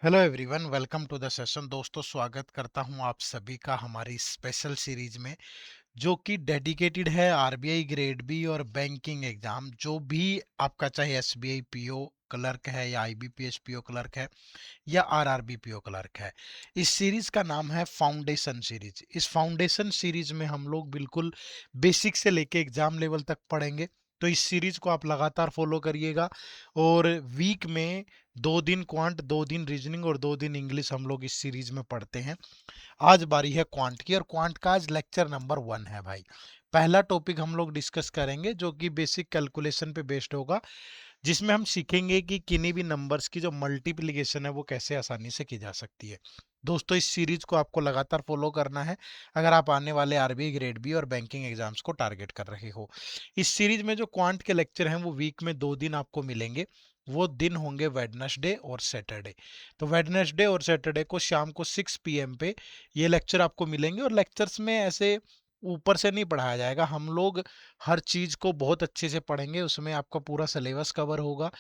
Hello everyone, welcome to the session. दोस्तों, स्वागत करता हूं आप सभी का हमारी स्पेशल सीरीज में, जो कि डेडिकेटेड है आरबीआई ग्रेड बी और बैंकिंग एग्जाम। जो भी आपका चाहे एसबीआई पीओ क्लर्क है या आईबीपीएस पीओ क्लर्क है या आरआरबी पीओ क्लर्क है। इस सीरीज का नाम है फाउंडेशन सीरीज। इस फाउंडेशन सीरीज में हम लोग बिल्कुल बेसिक से लेके एग्जाम लेवल तक पढ़ेंगे। तो इस सीरीज को आप लगातार फॉलो करिएगा। और वीक में 2 दिन क्वांट, 2 दिन रीजनिंग और 2 दिन इंग्लिश हम लोग इस सीरीज में पढ़ते हैं। आज बारी है क्वांट की, और क्वांट का आज लेक्चर नंबर 1 है भाई। पहला टॉपिक हम लोग डिस्कस करेंगे जो कि बेसिक कैलकुलेशन पे बेस्ड होगा, जिसमें हम सीखेंगे कि किन्हीं भी नंबर्स की जो मल्टीप्लिकेशन है वो कैसे आसानी से की जा सकती है। दोस्तों, इस सीरीज को आपको लगातार फॉलो करना है अगर आप आने वाले आरबीआई ग्रेड बी और बैंकिंग एग्जाम्स को टारगेट कर रहे हो। इस सीरीज में जो क्वांट के लेक्चर हैं वो वीक में 2 दिन आपको मिलेंगे। वो दिन होंगे वेडनेसडे और सैटरडे। तो वेडनेसडे और सैटरडे को शाम को 6 PM पे ये लेक्चर आपको मिलेंगे। और लेक्चर्स में ऐसे ऊपर से नहीं पढ़ाया जाएगा, हम लोग हर चीज को बहुत अच्छे से पढ़ेंगे। उसमें आपका पूरा सिलेबस कवर होगा,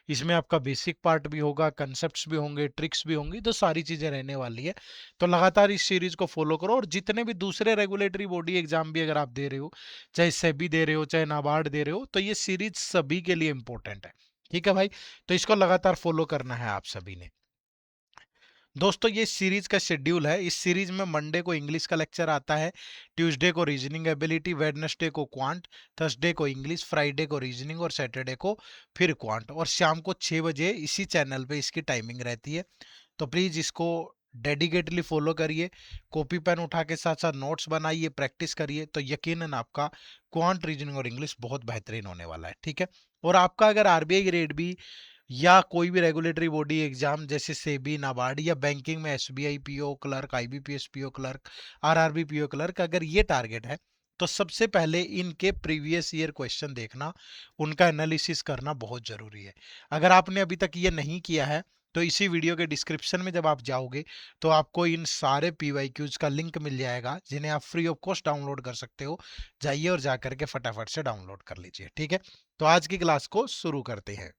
इसमें आपका बेसिक पार्ट भी होगा, कंसेप्ट्स भी होंगे, ट्रिक्स भी होंगी, तो सारी चीजें रहने वाली है। तो लगातार इस सीरीज को फॉलो करो। और जितने भी दूसरे रेगुलेटरी बॉडी एग्जाम भी अगर आप दे रहे हो, चाहे सेबी दे रहे हो, चाहे नाबार्ड दे रहे हो, तो ये सीरीज सभी के लिए इंपॉर्टेंट है। ठीक है भाई, तो इसको लगातार फॉलो करना है आप सभी ने। दोस्तों, ये सीरीज का शेड्यूल है। इस सीरीज में मंडे को इंग्लिश का लेक्चर आता है, ट्यूसडे को रीजनिंग एबिलिटी, वेडनेसडे को क्वांट, थर्सडे को इंग्लिश, फ्राइडे को रीजनिंग और सैटरडे को फिर क्वांट। और शाम को 6 बजे इसी चैनल पे इसकी टाइमिंग रहती है। तो प्लीज इसको डेडिकेटली फॉलो करिए। कॉपी पेन उठा के साथ साथ नोट्स बनाइए, प्रैक्टिस करिए, तो यकीनन आपका क्वांट, रीजनिंग और इंग्लिश बहुत बेहतरीन होने वाला है। ठीक है। और आपका अगर आरबीआई ग्रेड बी या कोई भी रेगुलेटरी बॉडी एग्जाम जैसे सेबी, नाबार्ड या बैंकिंग में SBI PO clerk, IBPS PO clerk, RRB PO clerk, अगर ये टारगेट है, तो सबसे पहले इनके प्रीवियस ईयर क्वेश्चन देखना, उनका एनालिसिस करना बहुत जरूरी है। अगर आपने अभी तक ये नहीं किया है, तो इसी वीडियो के डिस्क्रिप्शन में जब आप जाओगे तो आपको इन सारे पीवाईक्यूज का लिंक मिल जाएगा, जिन्हें आप फ्री ऑफ कॉस्ट डाउनलोड कर सकते हो। जाइए और जाकर के फटाफट से डाउनलोड कर लीजिए। ठीक है। तो आज की क्लास को शुरू करते हैं।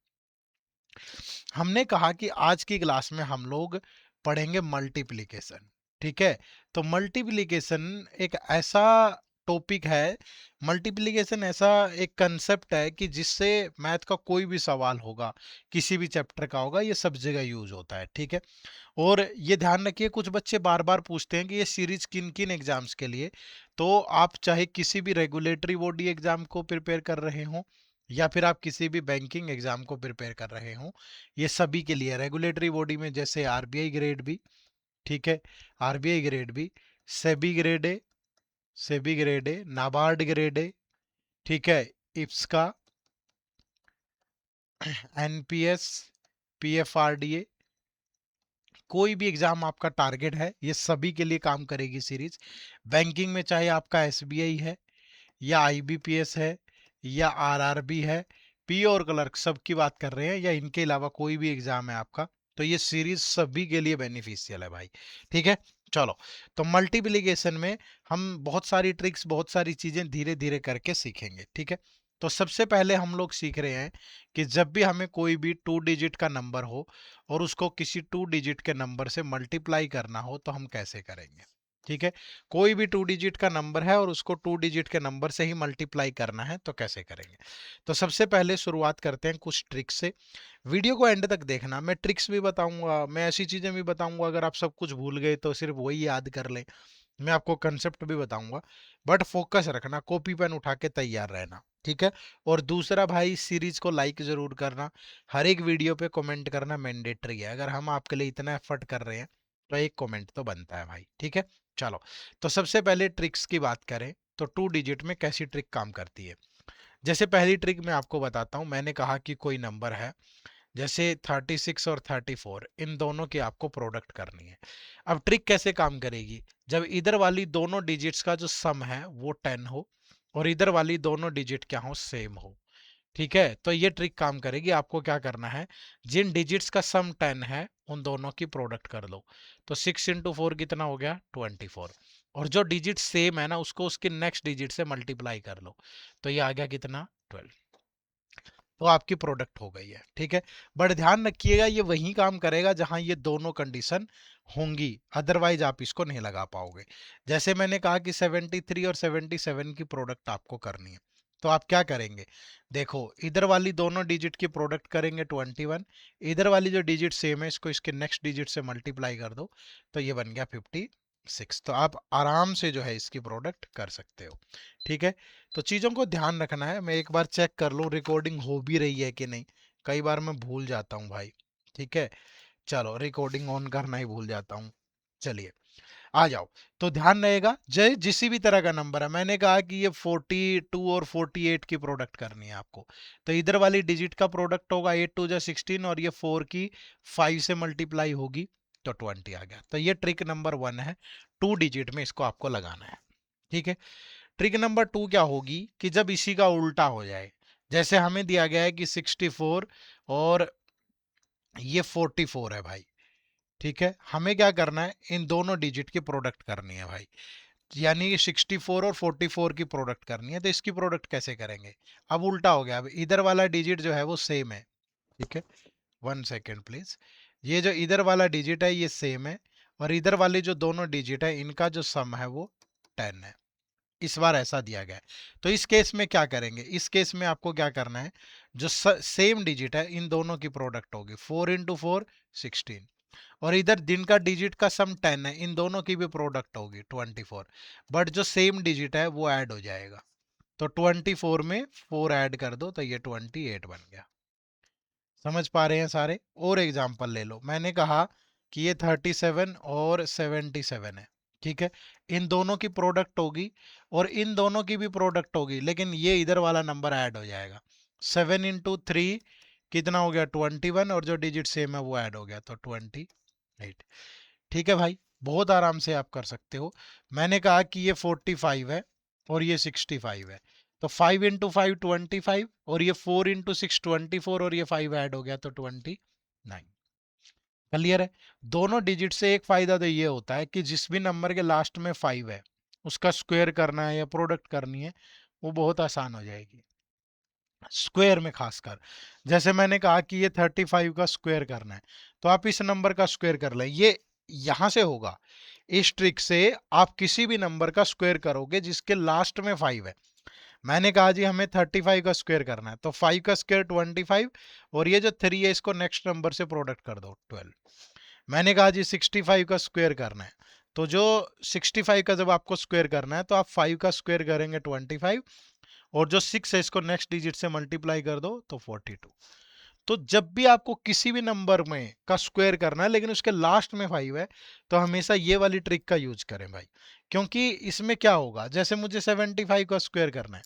हमने कहा कि आज की क्लास में हम लोग पढ़ेंगे मल्टीप्लिकेशन। ठीक है। तो मल्टीप्लिकेशन एक ऐसा टॉपिक है, मल्टीप्लिकेशन ऐसा एक कंसेप्ट है कि जिससे मैथ का कोई भी सवाल होगा, किसी भी चैप्टर का होगा, ये सब जगह यूज होता है। ठीक है। और ये ध्यान रखिए, कुछ बच्चे बार बार पूछते हैं कि ये सीरीज किन किन एग्जाम्स के लिए। तो आप चाहे किसी भी रेगुलेटरी बॉडी एग्जाम को प्रिपेयर कर रहे हो या फिर आप किसी भी बैंकिंग एग्जाम को प्रिपेयर कर रहे हो, ये सभी के लिए रेगुलेटरी बॉडी में जैसे आरबीआई ग्रेड बी। ठीक है। RBI grade B, SEBI grade A, SEBI grade A, NABARD grade A. ठीक है। इप्सका, एनपीएस, पीएफआरडीए, कोई भी एग्जाम आपका टारगेट है, ये सभी के लिए काम करेगी सीरीज। बैंकिंग में चाहे आपका एसबीआई है या आईबीपीएस है या आरआरबी है, पी और क्लर्क सब की बात कर रहे हैं, या इनके अलावा कोई भी एग्जाम है आपका, तो ये सीरीज सभी के लिए बेनिफिशियल है भाई। ठीक है। चलो, तो मल्टीप्लिकेशन में हम बहुत सारी ट्रिक्स, बहुत सारी चीजें धीरे धीरे करके सीखेंगे। ठीक है। तो सबसे पहले हम लोग सीख रहे हैं कि जब भी हमें कोई भी 2 डिजिट का नंबर हो और उसको किसी 2 डिजिट के नंबर से मल्टीप्लाई करना हो, तो हम कैसे करेंगे। ठीक है। कोई भी 2 डिजिट का नंबर है और उसको 2 डिजिट के नंबर से ही मल्टीप्लाई करना है, तो कैसे करेंगे। तो सबसे पहले शुरुआत करते हैं कुछ ट्रिक्स से। वीडियो को एंड तक देखना, मैं ट्रिक्स भी बताऊंगा, मैं ऐसी चीजें भी बताऊंगा, अगर आप सब कुछ भूल गए तो सिर्फ वही याद कर लें। मैं आपको कंसेप्ट भी बताऊंगा, बट फोकस रखना, कॉपी पेन उठा के तैयार रहना। ठीक है। और दूसरा भाई, सीरीज को लाइक जरूर करना, हर एक वीडियो पे कमेंट करना मैंडेटरी है। अगर हम आपके लिए इतना एफर्ट कर रहे हैं तो एक कमेंट तो बनता है भाई। ठीक है। चलो, तो सबसे पहले ट्रिक्स की बात करें तो 2 डिजिट में कैसी ट्रिक काम करती है। जैसे पहली ट्रिक मैं आपको बताता हूं। मैंने कहा कि कोई नंबर है, जैसे 36 और 34, इन दोनों की आपको प्रोडक्ट करनी है। अब ट्रिक कैसे काम करेगी, जब इधर वाली दोनों डिजिट्स का जो सम है वो 10 हो और इधर वाली दोनों डिजिट क्या हो, सेम हो। ठीक है। तो ये ट्रिक काम करेगी। आपको क्या करना है, जिन डिजिट्स का सम 10 है उन दोनों की प्रोडक्ट कर लो। तो 6 × 4 कितना हो गया, 24। और जो डिजिट सेम है ना, उसको उसके नेक्स्ट डिजिट से मल्टीप्लाई कर लो, तो ये आ गया कितना, 12। तो आपकी प्रोडक्ट हो गई है, ठीक है। बट ध्यान रखिएगा ये वही काम करेगा जहां ये दोनों कंडीशन होंगी, अदरवाइज आप इसको नहीं लगा पाओगे। जैसे मैंने कहा कि 73 और 77 की प्रोडक्ट आपको करनी है, तो आप क्या करेंगे, देखो इधर वाली दोनों डिजिट की प्रोडक्ट करेंगे 21, इधर वाली जो डिजिट सेम है इसको इसके नेक्स्ट डिजिट से मल्टीप्लाई कर दो, तो ये बन गया 56। तो आप आराम से जो है इसकी प्रोडक्ट कर सकते हो, ठीक है। तो चीज़ों को ध्यान रखना है, मैं एक बार चेक कर लूँ रिकॉर्डिंग हो भी रही है कि नहीं, कई बार मैं भूल जाता हूँ भाई, ठीक है। चलो रिकॉर्डिंग ऑन करना ही भूल जाता हूँ, चलिए आ जाओ। तो ध्यान रहेगा जय जिसी भी तरह का नंबर है, मैंने कहा कि ये 42 और 48 की प्रोडक्ट करनी है आपको, तो इधर वाली डिजिट का प्रोडक्ट होगा 8 2 जा 16 और ये 4 की 5 से मल्टीप्लाई होगी तो 20 आ गया। तो ये ट्रिक नंबर 1 है, 2 डिजिट में इसको आपको लगाना है, ठीक है। ट्रिक नंबर 2 क्या होगी कि जब इसी का उल्टा हो जाए, जैसे हमें दिया गया है कि 64 और ये 44 है भाई, ठीक है। हमें क्या करना है, इन दोनों डिजिट की प्रोडक्ट करनी है भाई, यानी कि 64 और 44 की प्रोडक्ट करनी है। तो इसकी प्रोडक्ट कैसे करेंगे, अब उल्टा हो गया, अब इधर वाला डिजिट जो है वो सेम है, ठीक है। 1 सेकेंड प्लीज, ये जो इधर वाला डिजिट है ये सेम है, और इधर वाली जो दोनों डिजिट है इनका जो सम है वो 10 है, इस बार ऐसा दिया गया है। तो इस केस में क्या करेंगे, इस केस में आपको क्या करना है, जो सेम डिजिट है इन दोनों की प्रोडक्ट होगी, 4 इंटू 4 16, और इधर दिन का डिजिट का सम 10 है, इन दोनों की भी प्रोडक्ट होगी 24, बट जो सेम डिजिट है वो ऐड हो जाएगा, तो 24 में 4 ऐड कर दो तो ये 28 बन गया। समझ पा रहे हैं सारे, और एग्जांपल ले लो, मैंने कहा कि ये 37 और 77 है, ठीक है। इन दोनों की प्रोडक्ट होगी और इन दोनों की भी प्रोडक्ट होगी, लेकिन ये इधर वाला नंबर ऐड हो जाएगा, 7 इंटू 3 कितना हो गया 21, और जो डिजिट सेम है वो ऐड हो गया तो 28, ठीक है भाई। बहुत आराम से आप कर सकते हो। मैंने कहा कि ये 45 है और ये 65 है, तो 5 इंटू 5 25, और ये 4 इंटू 6 24, और ये 5 ऐड हो गया तो 29। क्लियर है। दोनों डिजिट से एक फायदा तो ये होता है कि जिस भी नंबर के लास्ट में 5 है उसका स्क्वायर करना है या प्रोडक्ट करनी है वो बहुत आसान हो जाएगी, स्क्वायर में खासकर। जैसे मैंने कहा कि ये 35 का स्क्वायर करना है, तो आप इस नंबर का स्क्वायर कर लें, ये यहां से होगा, इस ट्रिक से आप किसी भी नंबर का स्क्वायर करोगे जिसके लास्ट में 5 है। मैंने कहा जी हमें 35 का स्क्वायर करना है, तो 5 का स्क्वायर 25, और ये जो 3 है इसको नेक्स्ट नंबर से प्रोडक्ट कर दो 12। मैंने कहा जी 65 का स्क्वायर करना है, तो जो 65 का जब आपको स्क्वायर करना है तो आप 5 का स्क्वायर करेंगे 25, और जो 6 है इसको नेक्स्ट डिजिट से मल्टीप्लाई कर दो तो 42। तो जब भी आपको किसी भी नंबर में का स्क्वायर करना है लेकिन उसके लास्ट में 5 है, तो हमेशा ये वाली ट्रिक का यूज करें भाई, क्योंकि इसमें क्या होगा, जैसे मुझे 75 का स्क्वायर करना है,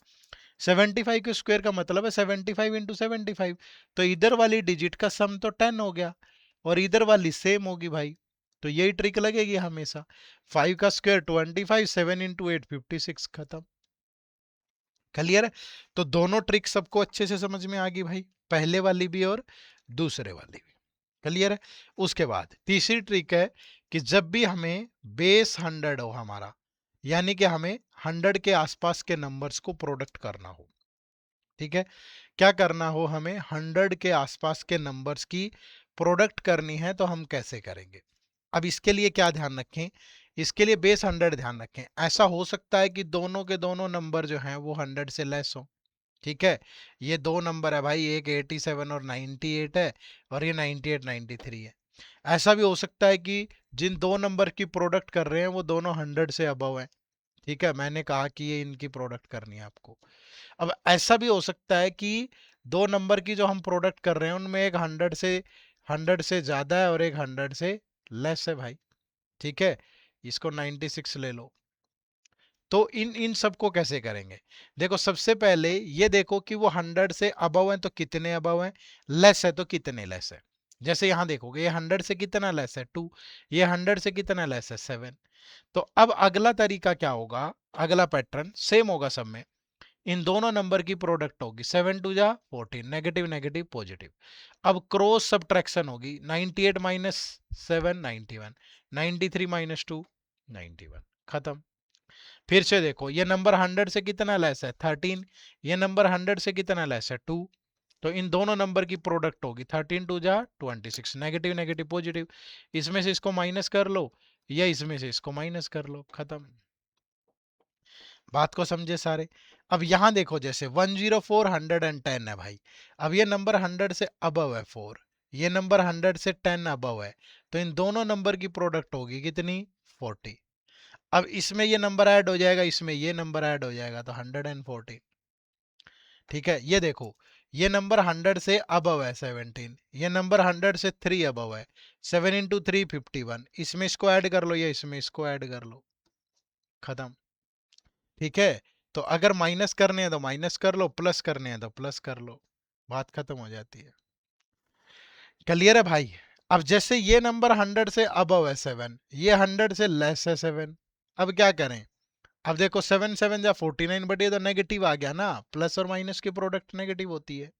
75 के स्क्वायर का मतलब है 75 इंटू 75, तो इधर वाली डिजिट का सम तो 10 हो गया और इधर वाली सेम होगी भाई, तो यही ट्रिक लगेगी हमेशा। 5 का स्क्वायर 25, 7 इंटू 8 56, खत्म। क्लियर है। तो दोनों ट्रिक सबको अच्छे से समझ में आ गई भाई, पहले वाली भी और दूसरे वाली भी। क्लियर है। उसके बाद तीसरी ट्रिक है कि जब भी हमें बेस 100 हो हमारा, यानी कि हमें 100 के आसपास के नंबर्स को प्रोडक्ट करना हो, ठीक है, क्या करना हो, हमें 100 के आसपास के नंबर्स की प्रोडक्ट करनी है, तो हम कैसे करेंगे। अब इसके लिए क्या ध्यान रखें, इसके लिए बेस 100 ध्यान रखें। ऐसा हो सकता है कि दोनों के दोनों नंबर जो हैं वो 100 से लेस हो, ठीक है। ये दो नंबर है भाई, एक 87 और 98 है, और ये 98 93 है। ऐसा भी हो सकता है कि जिन दो नंबर की प्रोडक्ट कर रहे हैं वो दोनों 100 से अबव है, ठीक है। मैंने कहा कि ये इनकी प्रोडक्ट करनी है आपको। अब ऐसा भी हो सकता है कि दो नंबर की जो हम प्रोडक्ट कर रहे हैं उनमें एक 100 से ज्यादा है और एक 100 से लेस है भाई, ठीक है। इसको 96 ले लो। तो इन इन सब को कैसे करेंगे, देखो सबसे पहले ये देखो कि वो 100 से अबव है तो कितने अबव है, लेस है तो कितने लेस है। जैसे यहां देखोगे ये 100 से कितना लेस है 2, ये 100 से कितना लेस है 7। तो अब अगला तरीका क्या होगा, अगला पैटर्न सेम होगा सब में, इन दोनों नंबर की प्रोडक्ट होगी, 7 2 जा 14, नेगेटिव नेगेटिव पॉजिटिव। अब क्रॉस सब्ट्रैक्शन होगी, 98 माइनस 7 91, 93 माइनस 2 91, खत्म। फिर से देखो ये नंबर 100 से कितना लेस है 13, ये नंबर 100 से कितना लेस है 2, तो इन दोनों नंबर की प्रोडक्ट होगी 13 टू जा 26, नेगेटिव नेगेटिव पॉजिटिव, इसमें से इसको माइनस कर लो या इसमें से इसको माइनस कर लो, खत्म। बात को समझे सारे। अब यहां देखो जैसे 104 110 है भाई, अब ये नंबर 100 से अबव है 4, ये नंबर 100 से 10 अबव है, तो इन दोनों नंबर की प्रोडक्ट होगी कितनी, 40। अब इसमें ये नंबर ऐड हो जाएगा, इसमें ये नंबर ऐड हो जाएगा, तो 114। ठीक है, ये देखो ये नंबर 100 से अबव है 17, ये नंबर 100 से 3 अबव है, 7 इंटू 3 51, इसमें इसको ऐड कर लो या इसमें इसको ऐड कर लो, खत्म। ठीक है, तो अगर माइनस करने हैं तो माइनस कर लो, प्लस करने हैं तो प्लस कर लो, बात खत्म हो जाती है। क्लियर है भाई। अब जैसे ये नंबर 100 से अबव है 7, ये 100 से लेस है 7, अब क्या करें। अब देखो 7 7 जा 49, बट ये तो नेगेटिव आ गया ना, प्लस और माइनस की प्रोडक्ट नेगेटिव होती है।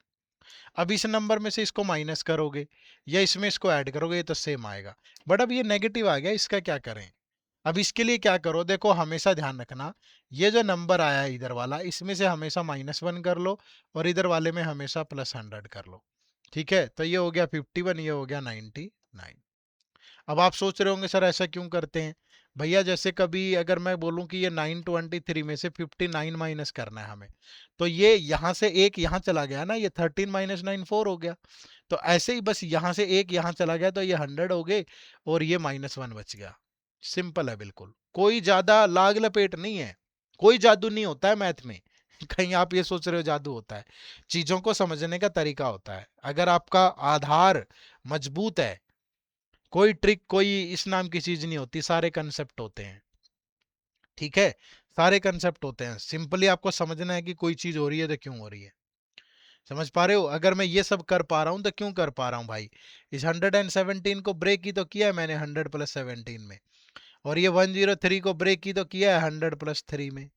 अब इस नंबर में से इसको माइनस करोगे या इसमें इसको ऐड करोगे, ये तो सेम आएगा, बट अब ये नेगेटिव आ गया, इसका क्या करें। अब इसके लिए क्या करो, देखो हमेशा ध्यान रखना, ये जो नंबर आया है इधर वाला, इसमें से हमेशा -1 कर लो और इधर वाले में हमेशा +100 कर लो। ठीक है, तो ये हो गया 51, ये हो गया 99। अब आप सोच रहे होंगे सर ऐसा क्यों करते हैं। भैया जैसे कभी अगर मैं बोलूं कि ये 923 में से 59 माइनस करना है हमें, तो ये यहाँ से एक यहाँ चला गया ना, ये 13 माइनस 9 4 हो गया। तो ऐसे ही बस यहाँ से एक यहाँ चला गया तो ये 100 हो गए और ये -1 बच गया। सिंपल है बिल्कुल, कोई ज्यादा लाग लपेट नहीं है, कोई जादू नहीं होता है मैथ में। कहीं आप ये सोच रहे हो जादू होता है, चीजों को समझने का तरीका होता है। अगर आपका आधार मजबूत है, कोई ट्रिक कोई इस नाम की चीज नहीं होती, सारे कंसेप्ट होते हैं। ठीक है, सारे कंसेप्ट होते हैं, सिंपली आपको समझना है कि कोई चीज हो रही है तो क्यों हो रही है। समझ पा रहे हो, अगर मैं ये सब कर पा रहा हूं तो क्यों कर पा रहा हूं भाई। इस 117 को ब्रेक ही तो किया है मैंने 100 + 17 में, और ये 103 को ब्रेक ही तो किया है 100 + 3 में।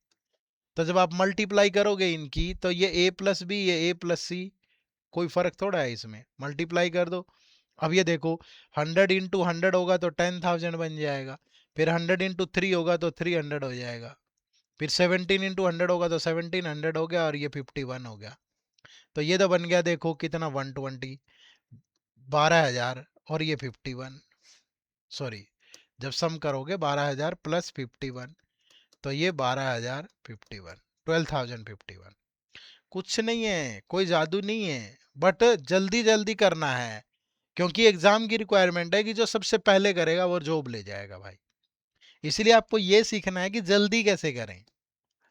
तो जब आप मल्टीप्लाई करोगे इनकी, तो ये a+b, ये a+c, कोई फर्क थोड़ा है इसमें, मल्टीप्लाई कर दो। अब ये देखो 100 इंटू 100 होगा तो 10,000 बन जाएगा, फिर 100 इंटू 3 होगा तो 300 हो जाएगा, फिर 17 इंटू 100 होगा तो 1700 हो गया, और ये 51 हो गया। तो ये तो बन गया देखो कितना, 120, 12,000, और ये 51, सॉरी, जब सम करोगे 12,000 + 51, तो ये 12,051, 12,051। कुछ नहीं है, कोई जादू नहीं है, बट जल्दी जल्दी करना है, क्योंकि एग्जाम की रिक्वायरमेंट है कि जो सबसे पहले करेगा वो जॉब ले जाएगा भाई। इसलिए आपको ये सीखना है कि जल्दी कैसे करें,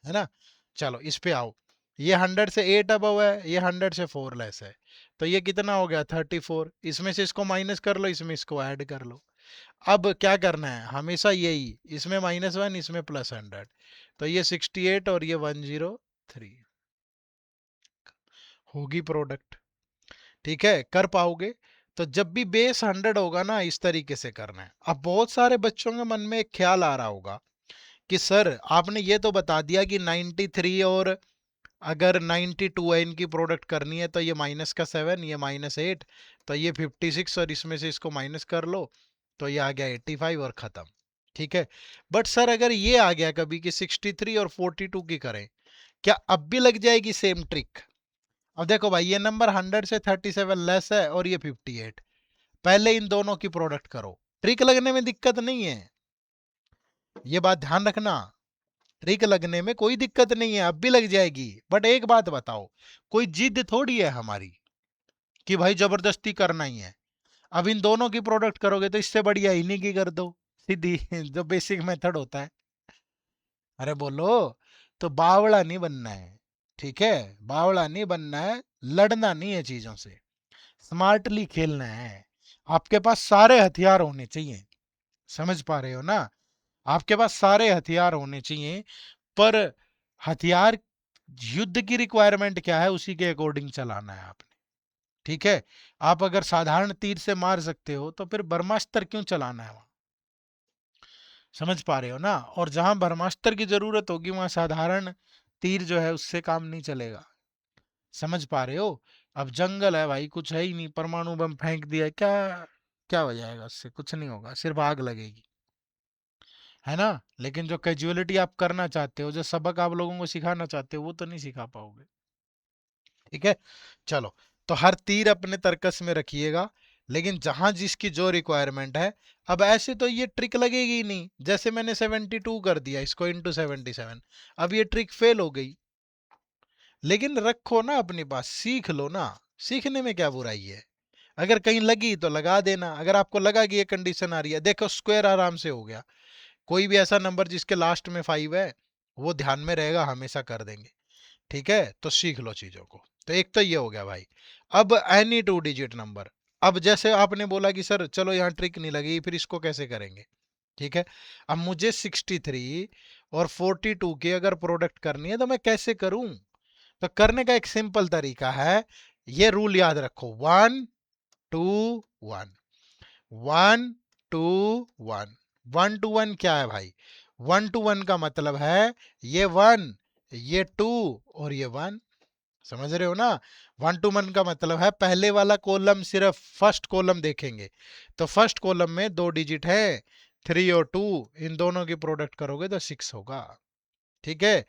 है ना। चलो इस पे आओ, ये 100 से 8 अबव है, ये 100 से 4 लेस है, तो ये कितना हो गया 34, इसमें से इसको माइनस कर लो, इसमें इसको ऐड कर लो। अब क्या करना है, हमेशा यही, इसमें -1 इसमें +100, तो ये 68 और ये 103 होगी प्रोडक्ट। ठीक है, कर पाओगे। तो जब भी बेस 100 होगा ना, इस तरीके से करना है। अब बहुत सारे बच्चों के मन में एक ख्याल आ रहा होगा कि सर आपने ये तो बता दिया कि 93 और अगर 92 है, इनकी प्रोडक्ट करनी है, तो ये -7, ये -8, तो ये 56, और इसमें से इसको माइनस कर लो, तो ये आ गया 85 और खत्म। ठीक है, बट सर अगर ये आ गया कभी कि 63 और 42 की करें, क्या अब भी लग जाएगी सेम ट्रिक। अब देखो भाई, ये नंबर 100 से 37 लेस है और ये 58, पहले इन दोनों की प्रोडक्ट करो, ट्रिक लगने में दिक्कत नहीं है, ये बात ध्यान रखना। ट्रिक लगने में कोई दिक्कत नहीं है, अब भी लग जाएगी, बट एक बात बताओ, कोई जिद थोड़ी है हमारी कि भाई जबरदस्ती करना ही है। अब इन दोनों की प्रोडक्ट करोगे तो इससे बढ़िया इन्हीं की कर दो, सीधी जो बेसिक मेथड होता है। अरे बोलो, तो बावड़ा नहीं बनना है। ठीक है, बावड़ा नहीं बनना है, लड़ना नहीं है चीजों से, स्मार्टली खेलना है। आपके पास सारे हथियार होने चाहिए, समझ पा रहे हो ना, आपके पास सारे हथियार होने चाहिए, पर हथियार युद्ध की रिक्वायरमेंट क्या है उसी के अकॉर्डिंग चलाना है आपने। ठीक है, आप अगर साधारण तीर से मार सकते हो तो फिर ब्रह्मास्त्र क्यों चलाना है वहां। समझ पा रहे हो ना, और जहां ब्रह्मास्त्र की जरूरत होगी वहां साधारण तीर जो है उससे काम नहीं चलेगा। समझ पा रहे हो। अब जंगल है भाई, कुछ है ही नहीं, परमाणु बम फेंक दिया, क्या क्या हो जाएगा, उससे कुछ नहीं होगा, सिर्फ आग लगेगी, है ना। लेकिन जो कैजुअलिटी आप करना चाहते हो, जो सबक आप लोगों को सिखाना चाहते हो, वो तो नहीं सिखा पाओगे। ठीक है, चलो। तो हर तीर अपने तर्कस में रखिएगा, लेकिन जहां जिसकी जो रिक्वायरमेंट है। अब ऐसे तो ये ट्रिक लगेगी ही नहीं, जैसे मैंने 72 कर दिया इसको इंटू 77, अब ये ट्रिक फेल हो गई। लेकिन रखो ना अपने पास, सीख लो ना, सीखने में क्या बुराई है। अगर कहीं लगी तो लगा देना, अगर आपको लगा कि ये कंडीशन आ रही है, देखो स्क्वायर आराम से हो गया। कोई भी ऐसा नंबर जिसके लास्ट में 5 है वो ध्यान में रहेगा, हमेशा कर देंगे। ठीक है, तो सीख लो चीजों को। तो एक तो ये हो गया भाई। अब एनी 2 डिजिट नंबर। अब जैसे आपने बोला कि सर चलो यहाँ ट्रिक नहीं लगी, फिर इसको कैसे करेंगे। ठीक है, अब मुझे 63 और 42 की अगर प्रोडक्ट करनी है तो मैं कैसे करूं। तो करने का एक सिंपल तरीका है, ये रूल याद रखो, 1 2 1, 1 2 1। 1 2 1 क्या है भाई, 1 2 1 का मतलब है ये 1, ये 2 और ये 1। समझ रहे हो ना। 1 2 1 का मतलब है पहले वाला कॉलम, सिर्फ फर्स्ट कॉलम देखेंगे तो फर्स्ट कॉलम में 2 डिजिट है, 3 और 2, इन दोनों की प्रोडक्ट करोगे तो 6 होगा। ठीक है,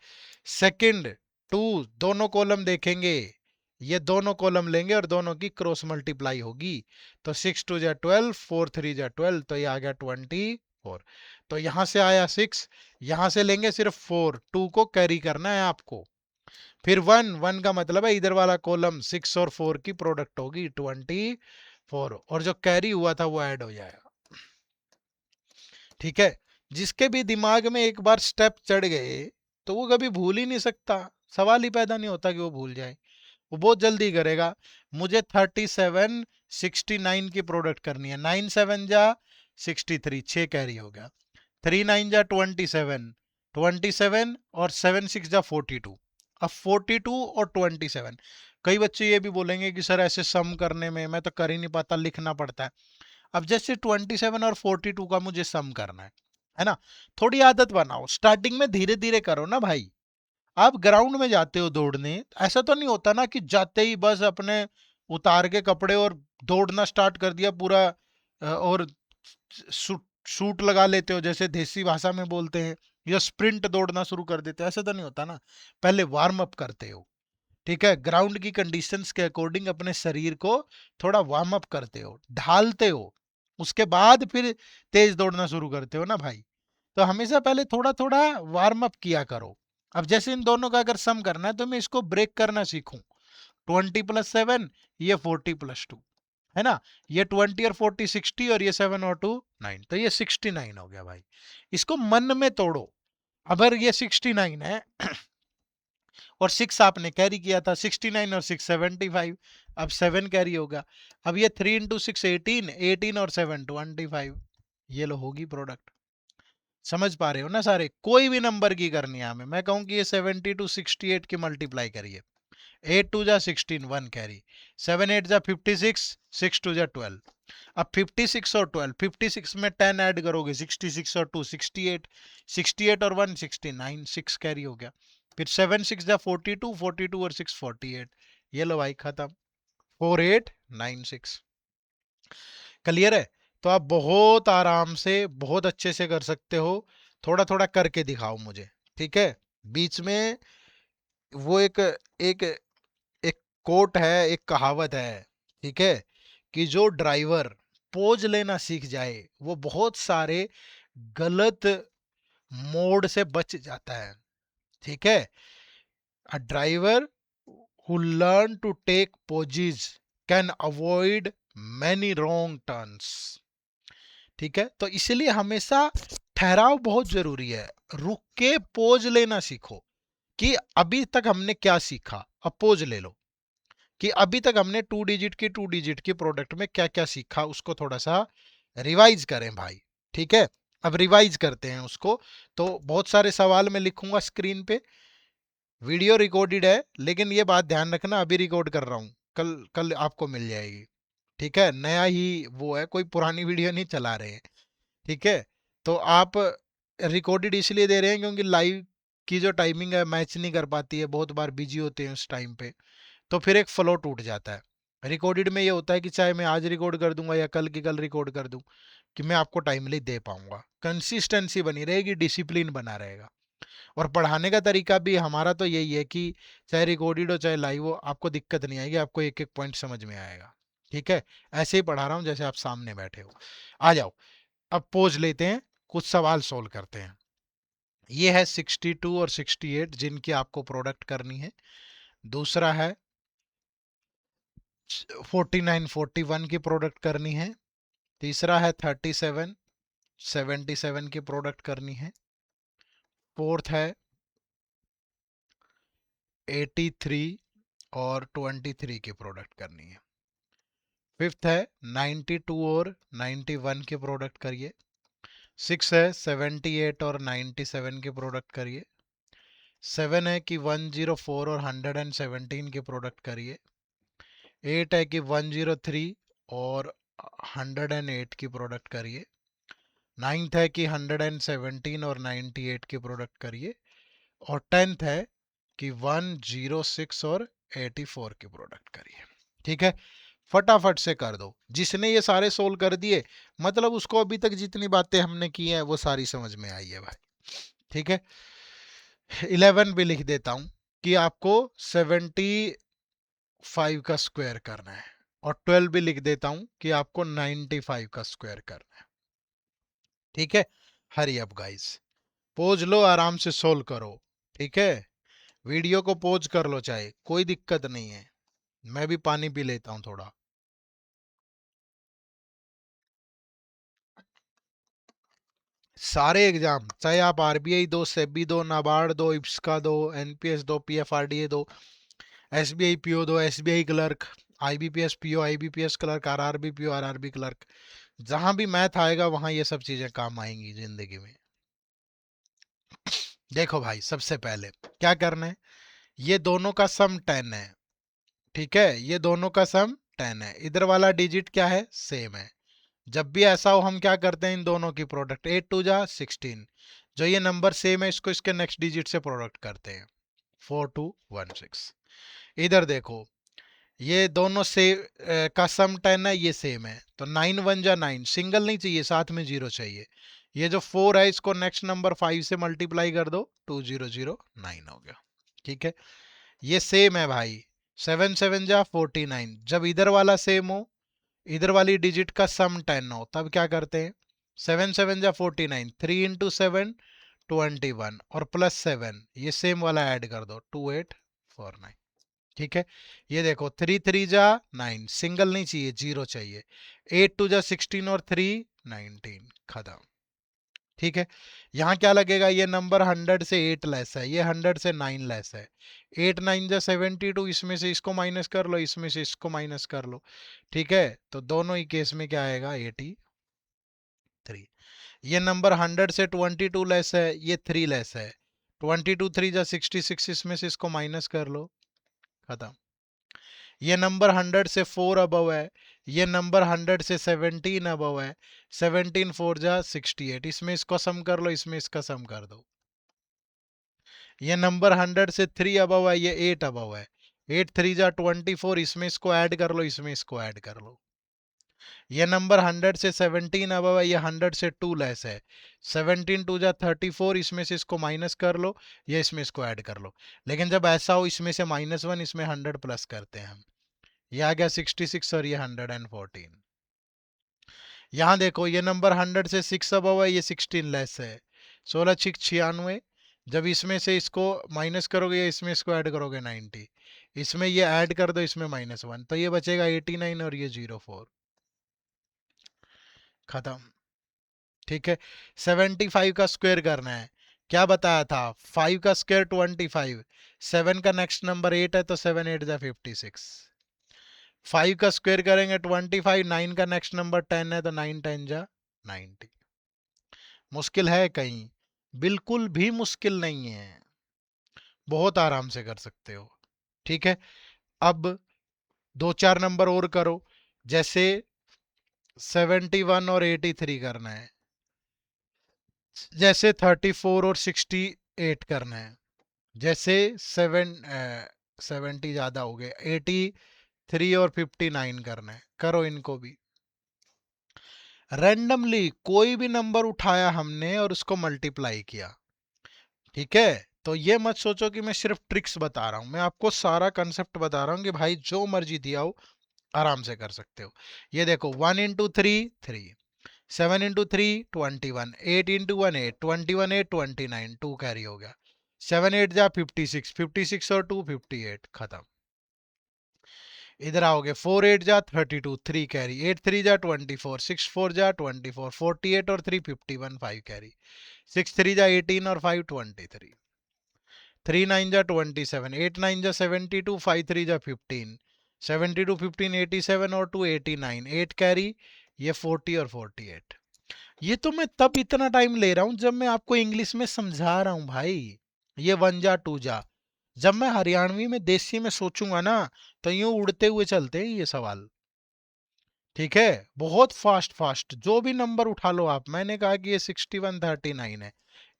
सेकंड 2, दोनों कॉलम देखेंगे, ये दोनों कॉलम लेंगे और दोनों की क्रॉस मल्टीप्लाई होगी, तो 6 2 जा 12, 4 3 जा 12, तो ये आ गया 24। तो यहां से आया 6, यहां से लेंगे सिर्फ 4, 2 को कैरी करना है आपको। फिर 1 1 का मतलब है इधर वाला कॉलम 6 और 4 की प्रोडक्ट होगी 24, और जो कैरी हुआ था वो ऐड हो जाएगा। ठीक है, जिसके भी दिमाग में एक बार स्टेप चढ़ गए तो वो कभी भूल ही नहीं सकता, सवाल ही पैदा नहीं होता कि वो भूल जाए, वो बहुत जल्दी करेगा। मुझे 37 69 की प्रोडक्ट करनी है, 9 7 जा 63, 6 कैरी हो गया, 3 9 जा 27, 27 और 7 6 जा 42। अब 42 और 27, कई बच्चे ये भी बोलेंगे कि सर ऐसे सम करने में मैं तो कर ही नहीं पाता, लिखना पड़ता है। अब जैसे 27 और 42 का मुझे सम करना है ना, थोड़ी आदत बनाओ, स्टार्टिंग में धीरे धीरे करो ना भाई। आप ग्राउंड में जाते हो दौड़ने, ऐसा तो नहीं होता ना कि जाते ही बस अपने उतार के कपड़े और दौड़ना स्टार्ट कर दिया पूरा, और शूट शूट लगा लेते हो जैसे देसी भाषा में बोलते हैं, या स्प्रिंट दौड़ना शुरू कर देते हो, ऐसा तो नहीं होता ना। पहले वार्म अप करते हो। ठीक है, ग्राउंड की कंडीशंस के अकॉर्डिंग अपने शरीर को थोड़ा वार्म अप करते हो, ढालते हो, उसके बाद फिर तेज दौड़ना शुरू करते हो ना भाई। तो हमेशा पहले थोड़ा थोड़ा वार्म अप किया करो। अब जैसे इन दोनों का अगर सम करना है तो मैं इसको ब्रेक करना सीखूं, 20 + 7, ये 40 + 2, है ना, ये 20 और 40 60, और ये 7 और 2 9, तो ये 69 हो गया भाई। इसको मन में तोड़ो। अगर ये 69 है और 6 आपने कैरी किया था, 69 और 6 75, अब 7 कैरी होगा। अब ये 3 × 6 18, 18 और 7 25, ये लो होगी प्रोडक्ट। समझ पा रहे हो ना सारे, कोई भी नंबर की करनी है हमें, मैं कहूँ कि ये 72 68 की मल्टीप्लाई करिए, 8 2 जा 16, 1 कैरी, 7 8 जा 56, 6 2 जा 12। अब 56 और 12, 56 में 10 ऐड करोगे, 66 और 2 68, 68 और 1 69, 6 कैरी हो गया। फिर 7 6 जा 42, 42 और 6 48, ये लो भाई खत्म, 4896। क्लियर है। तो आप बहुत आराम से बहुत अच्छे से कर सकते हो, थोड़ा थोड़ा करके दिखाओ मुझे। ठीक है, बीच में वो एक एक कोट है, एक कहावत है, ठीक है, कि जो ड्राइवर पोज लेना सीख जाए वो बहुत सारे गलत मोड़ से बच जाता है। ठीक है, a driver who learn to take poses can avoid many wrong turns। ठीक है, तो इसलिए हमेशा ठहराव बहुत जरूरी है, रुक के पोज लेना सीखो, कि अभी तक हमने क्या सीखा, अब पोज ले लो, कि अभी तक हमने 2 डिजिट की प्रोडक्ट में क्या क्या सीखा, उसको थोड़ा सा रिवाइज करें भाई। ठीक है, अब रिवाइज करते हैं उसको। तो बहुत सारे सवाल मैं लिखूंगा स्क्रीन पे, वीडियो रिकॉर्डेड है, लेकिन ये बात ध्यान रखना अभी रिकॉर्ड कर रहा हूँ, कल कल आपको मिल जाएगी। ठीक है, नया ही वो है, कोई पुरानी वीडियो नहीं चला रहे हैं। ठीक है, तो आप रिकॉर्डेड इसलिए दे रहे हैं क्योंकि लाइव की जो टाइमिंग है मैच नहीं कर पाती है, बहुत बार बिजी होते हैं उस टाइम पे, तो फिर एक फ्लो टूट जाता है। रिकॉर्डेड में ये होता है कि चाहे मैं आज रिकॉर्ड कर दूंगा या कल की कल रिकॉर्ड कर दूं, कि मैं आपको टाइमली दे पाऊंगा, कंसिस्टेंसी बनी रहेगी, डिसिप्लिन बना रहेगा। और पढ़ाने का तरीका भी हमारा तो यही है कि चाहे रिकॉर्डेड हो चाहे लाइव हो, आपको दिक्कत नहीं आएगी, आपको एक एक पॉइंट समझ में आएगा। ठीक है, ऐसे ही पढ़ा रहा हूँ जैसे आप सामने बैठे हो। आ जाओ, अब पोज लेते हैं, कुछ सवाल सोल्व करते हैं। ये है 62 और 68 जिनकी आपको प्रोडक्ट करनी है। दूसरा है 49 41 की प्रोडक्ट करनी है। तीसरा है 37 77 की प्रोडक्ट करनी है। फोर्थ है 83 और 23 की प्रोडक्ट करनी है। फिफ्थ है 92 और 91 की प्रोडक्ट करिए। सिक्स है 78 और 97 की प्रोडक्ट करिए। सेवन है कि 104 और 117 की प्रोडक्ट करिए। एट है कि 103 और 108 की प्रोडक्ट करिए। नाइन्थ है कि 117 और 98 की प्रोडक्ट करिए। और टेंथ है कि 106 और 84 की प्रोडक्ट करिए। ठीक है, फटाफट से कर दो। जिसने ये सारे सोल्व कर दिए, मतलब उसको अभी तक जितनी बातें हमने की हैं वो सारी समझ में आई है भाई। ठीक है, 11 भी लिख देता हूं कि आपको 75 का स्क्वायर करना है, और 12 भी लिख देता हूं कि आपको 95 का स्क्वायर करना है। ठीक है, हरी अप गाइस, पोज लो, आराम से सोल्व करो। ठीक है, वीडियो को पोज कर लो, चाहे कोई दिक्कत नहीं है। मैं भी पानी पी लेता हूं थोड़ा। सारे एग्जाम, चाहे आप आरबीआई दो, सेबी दो, नाबार्ड दो, इप्सका दो, एनपीएस दो, पीएफआरडीए दो, एसबीआई पीओ दो, SBI clerk, IBPS PO, IBPS clerk, RRB PO, RRB clerk, जहां भी मैथ आएगा वहां ये सब चीजें काम आएंगी जिंदगी में। देखो भाई, सबसे पहले क्या करना है, ये दोनों का सम 10 है। ठीक है, ये दोनों का सम 10 है, इधर वाला डिजिट क्या है, सेम है। जब भी ऐसा हो हम क्या करते हैं, इन दोनों की प्रोडक्ट, 8 टू जा 16, जो ये नंबर सेम है इसको इसके नेक्स्ट डिजिट से प्रोडक्ट करते हैं, 4216। इधर देखो, ये दोनों से का सम 10 है, ये सेम है, तो 9 1 जा 9, सिंगल नहीं चाहिए, साथ में जीरो चाहिए। ये जो 4 है इसको नेक्स्ट नंबर 5 से मल्टीप्लाई कर दो, 2009 हो गया। ठीक है, ये सेम है भाई, 7 7 जा 49, जब इधर वाला सेम हो, इधर वाली डिजिट का सम 10 हो, तब क्या करते हैं, 7 7 जा 49, 3 इंटू 7 21, और प्लस 7 ये सेम वाला ऐड कर दो, 2849। ठीक है, ये देखो 3 3 जा 9, सिंगल नहीं चाहिए, जीरो चाहिए। 8 2 जा 16 और 3 19, खत्म। ठीक है, यहाँ क्या लगेगा, ये नंबर 100 से 8 लेस है, ये 100 से 9 लेस है। 8 9 जा 72, इसमें से इसको माइनस कर लो, इसमें से इसको माइनस कर लो। ठीक है, तो दोनों ही केस में क्या आएगा, 83। ये नंबर 100 से 22 लेस है, ये 3 लेस है। 22 3 जा 66, इसमें से इसको माइनस कर लो, खत्म। ये नंबर 100 से 4 अबव है, ये नंबर 100 से 17 अबव है। 17 4 जा 68, इसमें इसको सम कर लो, इसमें इसका सम कर दो। ये नंबर 100 से 3 अबव है, ये 8 अबव है। 8 3 जा 24, इसमें इसको ऐड कर लो, इसमें इसको ऐड कर लो। ये नंबर 100 से 17 अबव है, ये 100 से 2 लेस है। 17 2 जा 34, इसमें से इसको माइनस कर लो, ये इसमें इसको ऐड कर लो। लेकिन जब ऐसा हो, इसमें से -1, इसमें 100 प्लस करते हैं हम, ये आ गया 66 और ये 114। यहाँ देखो, ये नंबर 100 से 6 अबव है, ये 16 लेस है। 16 6 96, जब इसमें से इसको माइनस करोगे, इसमें इसको ऐड करोगे 90, इसमें ये ऐड कर दो, इसमें -1, तो ये बचेगा 89 और ये 04, खत्म। ठीक है, 75 का स्क्वायर करना है। क्या बताया था, 5 का स्क्वायर 25, 7 का नेक्स्ट नंबर 8 है, तो 7 8 जा 56। 5 का स्क्वायर करेंगे 25, 9 का नेक्स्ट नंबर 10 है, तो 9 10 जा 90। मुश्किल है कहीं, बिल्कुल भी मुश्किल नहीं है, बहुत आराम से कर सकते हो। ठीक है, अब दो चार नंबर और करो, जैसे 71 और 83 करना है, जैसे 34 और 68 करना है, जैसे 70 ज्यादा हो गए, 83 और 59 करना है, करो इनको भी। रैंडमली कोई भी नंबर उठाया हमने और उसको मल्टीप्लाई किया। ठीक है, तो ये मत सोचो कि मैं सिर्फ ट्रिक्स बता रहा हूं, मैं आपको सारा कंसेप्ट बता रहा हूं कि भाई जो मर्जी दिया हो आराम से कर सकते हो। ये देखो 1 × 3 3, 7 × 3 21, 8 × 1 8, 21 8 29, 2 कैरी हो गया। 7 8 जा 56, 56 और 2 58, खत्म। इधर आओगे 4 8 जा 32, 3 कैरी, 8 3 जा 24, 6 4 जा 24, 48 और 3 51, 5 कैरी, 6 3 जा 18 और 5 23, 3 9 जा 27, 8 9 जा 72, 5 3 जा 15, 72 15 87 और 2 89, 8 कैरी, ये 40 और 48। ये तो मैं तब इतना टाइम ले रहा हूं जब मैं आपको इंग्लिश में समझा रहा हूं भाई। ये 1 जा 2 जा, जब मैं हरियाणवी में देसी में सोचूंगा ना तो यूं उड़ते हुए चलते हैं ये सवाल। ठीक है, बहुत फास्ट फास्ट जो भी नंबर उठा लो आप। मैंने कहा कि ये 61 39 है।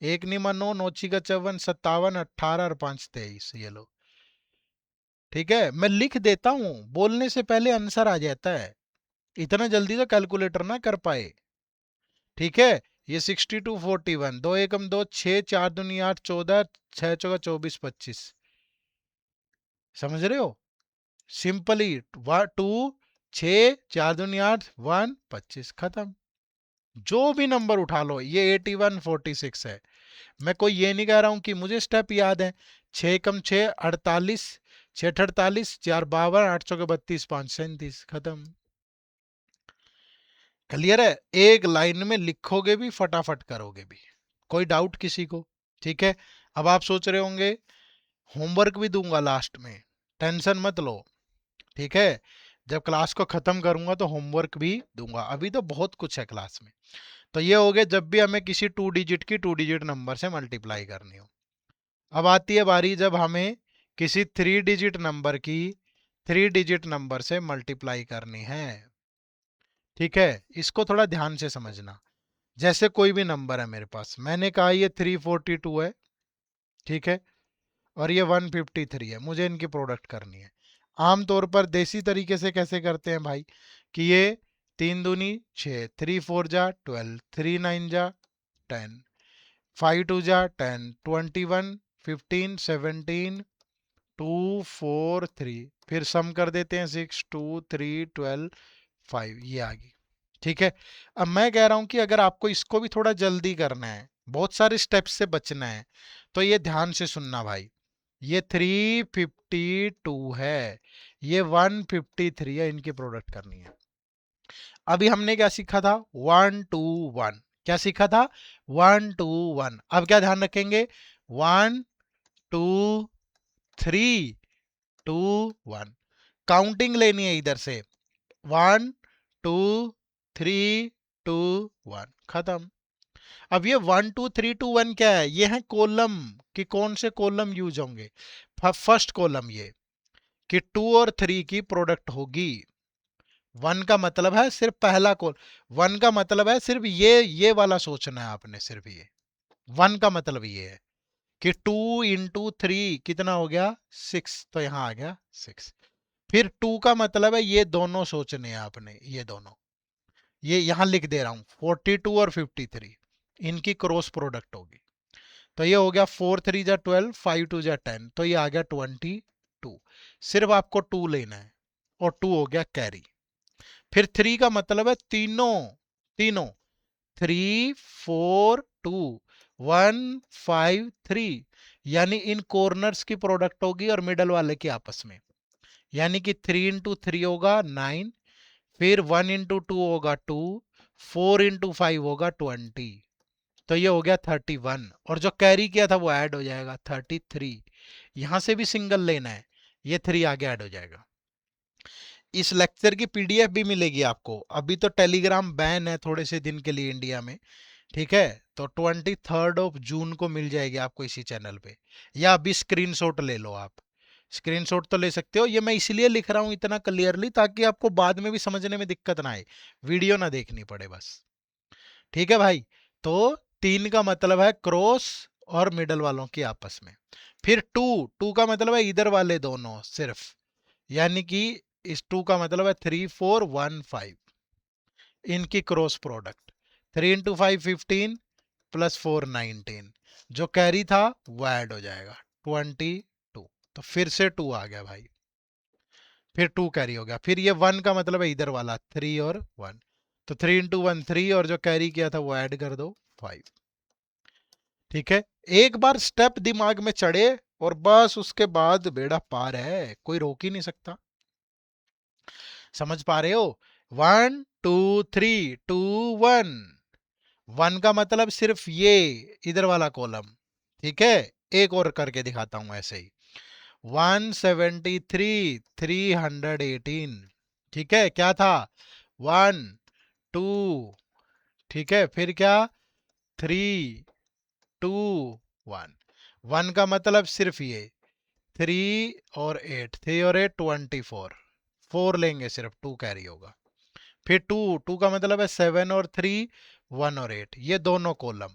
एक निमा 9 नौची का 54 57 18 और 5 23, ये लो। ठीक है, मैं लिख देता हूं, बोलने से पहले आंसर आ जाता है। इतना जल्दी तो कैलकुलेटर ना कर पाए। ठीक है, ये 62 41, 2 एकम 2 6 4 दूनी 8 14, 6 चौका 24 25, समझ रहे हो? सिंपली 2 6 4 दूनी 8 1 25, खत्म। जो भी नंबर उठा लो, ये 81 46 है। मैं कोई ये नहीं कह रहा हूं कि मुझे स्टेप याद है। 6 कम 6 48, 6 48, 4 52, 8 चौके 32, 5 37, खत्म। क्लियर है? एक लाइन में लिखोगे भी फटाफट करोगे भी। कोई डाउट किसी को? ठीक है, अब आप सोच रहे होंगे होमवर्क भी दूंगा लास्ट में, टेंशन मत लो। ठीक है, जब क्लास को खत्म करूंगा तो होमवर्क भी दूंगा, अभी तो बहुत कुछ है क्लास में। तो ये हो गया जब भी हमें किसी 2 डिजिट की 2 डिजिट नंबर से मल्टीप्लाई करनी हो। अब आती है बारी जब हमें किसी 3 डिजिट नंबर की 3 डिजिट नंबर से मल्टीप्लाई करनी है। ठीक है, इसको थोड़ा ध्यान से समझना। जैसे कोई भी नंबर है मेरे पास, मैंने कहा ये 342 है। ठीक है, और ये 153 है, मुझे इनकी प्रोडक्ट करनी है। आमतौर पर देसी तरीके से कैसे करते हैं भाई, कि ये 3 दूनी 6, 3 4 जा 12, 3 9 जा 10, 5 2 जा 10, 21 15 17 2 4 3, फिर सम कर देते हैं 6 2 3 12 5, ये आ गई। ठीक है, अब मैं कह रहा हूं कि अगर आपको इसको भी थोड़ा जल्दी करना है, बहुत सारे स्टेप्स से बचना है, तो ये ध्यान से सुनना भाई। ये 352 है, ये 153 है, इनकी प्रोडक्ट करनी है। अभी हमने क्या सीखा था? 1 2 1। क्या सीखा था? 1 2 1। अब क्या ध्यान रखेंगे? 1 2 3 2 1, काउंटिंग लेनी है इधर से। 1 2 3 2 1, खत्म। अब ये 1 2 3 2 1 क्या है? ये है कॉलम, कि कौन से कॉलम यूज होंगे। फर्स्ट कॉलम ये कि 2 और 3 की प्रोडक्ट होगी। 1 का मतलब है सिर्फ पहला कॉल, 1 का मतलब है सिर्फ ये वाला सोचना है आपने, सिर्फ ये 1 का मतलब ये है कि 2 × 3 कितना हो गया? 6, तो यहां आ गया 6। फिर 2 का मतलब है ये दोनों सोचने हैं आपने, ये दोनों, ये यहां लिख दे रहा हूं, 42 और 53, इनकी क्रॉस प्रोडक्ट होगी। तो ये हो गया 4 3 जा 12, 5 2 जा 10, तो ये आ गया 22। सिर्फ आपको 2 लेना है, और 2 हो गया कैरी। फिर 3 का मतलब है तीनों, तीनों 3 4 2 1 5 3, यानी इन कॉर्नर्स की प्रोडक्ट होगी और मिडल वाले की आपस में। यानी कि 3 × 3 होगा 9, फिर 1 × 2 होगा 2, 4 × 5 होगा 20, तो ये हो गया 31, और जो कैरी किया था वो ऐड हो जाएगा 33। यहां से भी सिंगल लेना है, ये 3 आगे ऐड हो जाएगा। इस लेक्चर की पीडीएफ भी मिलेगी आपको। अभी तो टेलीग्राम बैन है थोड़े से दिन के लिए इंडिया में। ठीक है, तो 23 जून को मिल जाएगी आपको इसी चैनल पे, या अभी स्क्रीनशॉट ले लो आप। स्क्रीनशॉट तो ले सकते हो, ये मैं इसलिए लिख रहा हूं इतना क्लियरली ताकि आपको बाद में भी समझने में दिक्कत ना आए, वीडियो ना देखनी पड़े बस। ठीक है भाई, तो 3 का मतलब है क्रॉस और मिडल वालों की आपस में। फिर 2, 2 का मतलब है इधर वाले दोनों सिर्फ, यानी कि इस 2 का मतलब है 3 4 1 5, इनकी क्रॉस प्रोडक्ट। 3 × 5 15 +4 19, जो कैरी था वो ऐड हो जाएगा 22। तो फिर से 2 आ गया भाई, फिर 2 कैरी हो गया, फिर ये 1 का मतलब है इधर वाला 3 और 1, तो 3 इंटू 1 3, और जो कैरी किया था वो ऐड कर दो 5। ठीक है, एक बार स्टेप दिमाग में चढ़े और बस उसके बाद बेड़ा पार है, कोई रोक ही नहीं सकता। समझ पा रहे हो? 1 2 3 2 1, 1 का मतलब सिर्फ ये इधर वाला कॉलम। ठीक है, एक और करके दिखाता हूं ऐसे ही। 173 318। ठीक है, क्या था? 1 2, ठीक है, फिर क्या? 3 2 1। 1 का मतलब सिर्फ ये 3 और 8, 3 और 8 24, 4 लेंगे सिर्फ, 2 कैरी होगा। फिर 2, 2 का मतलब है 7 और 3, 1 और 8, ये दोनों कॉलम,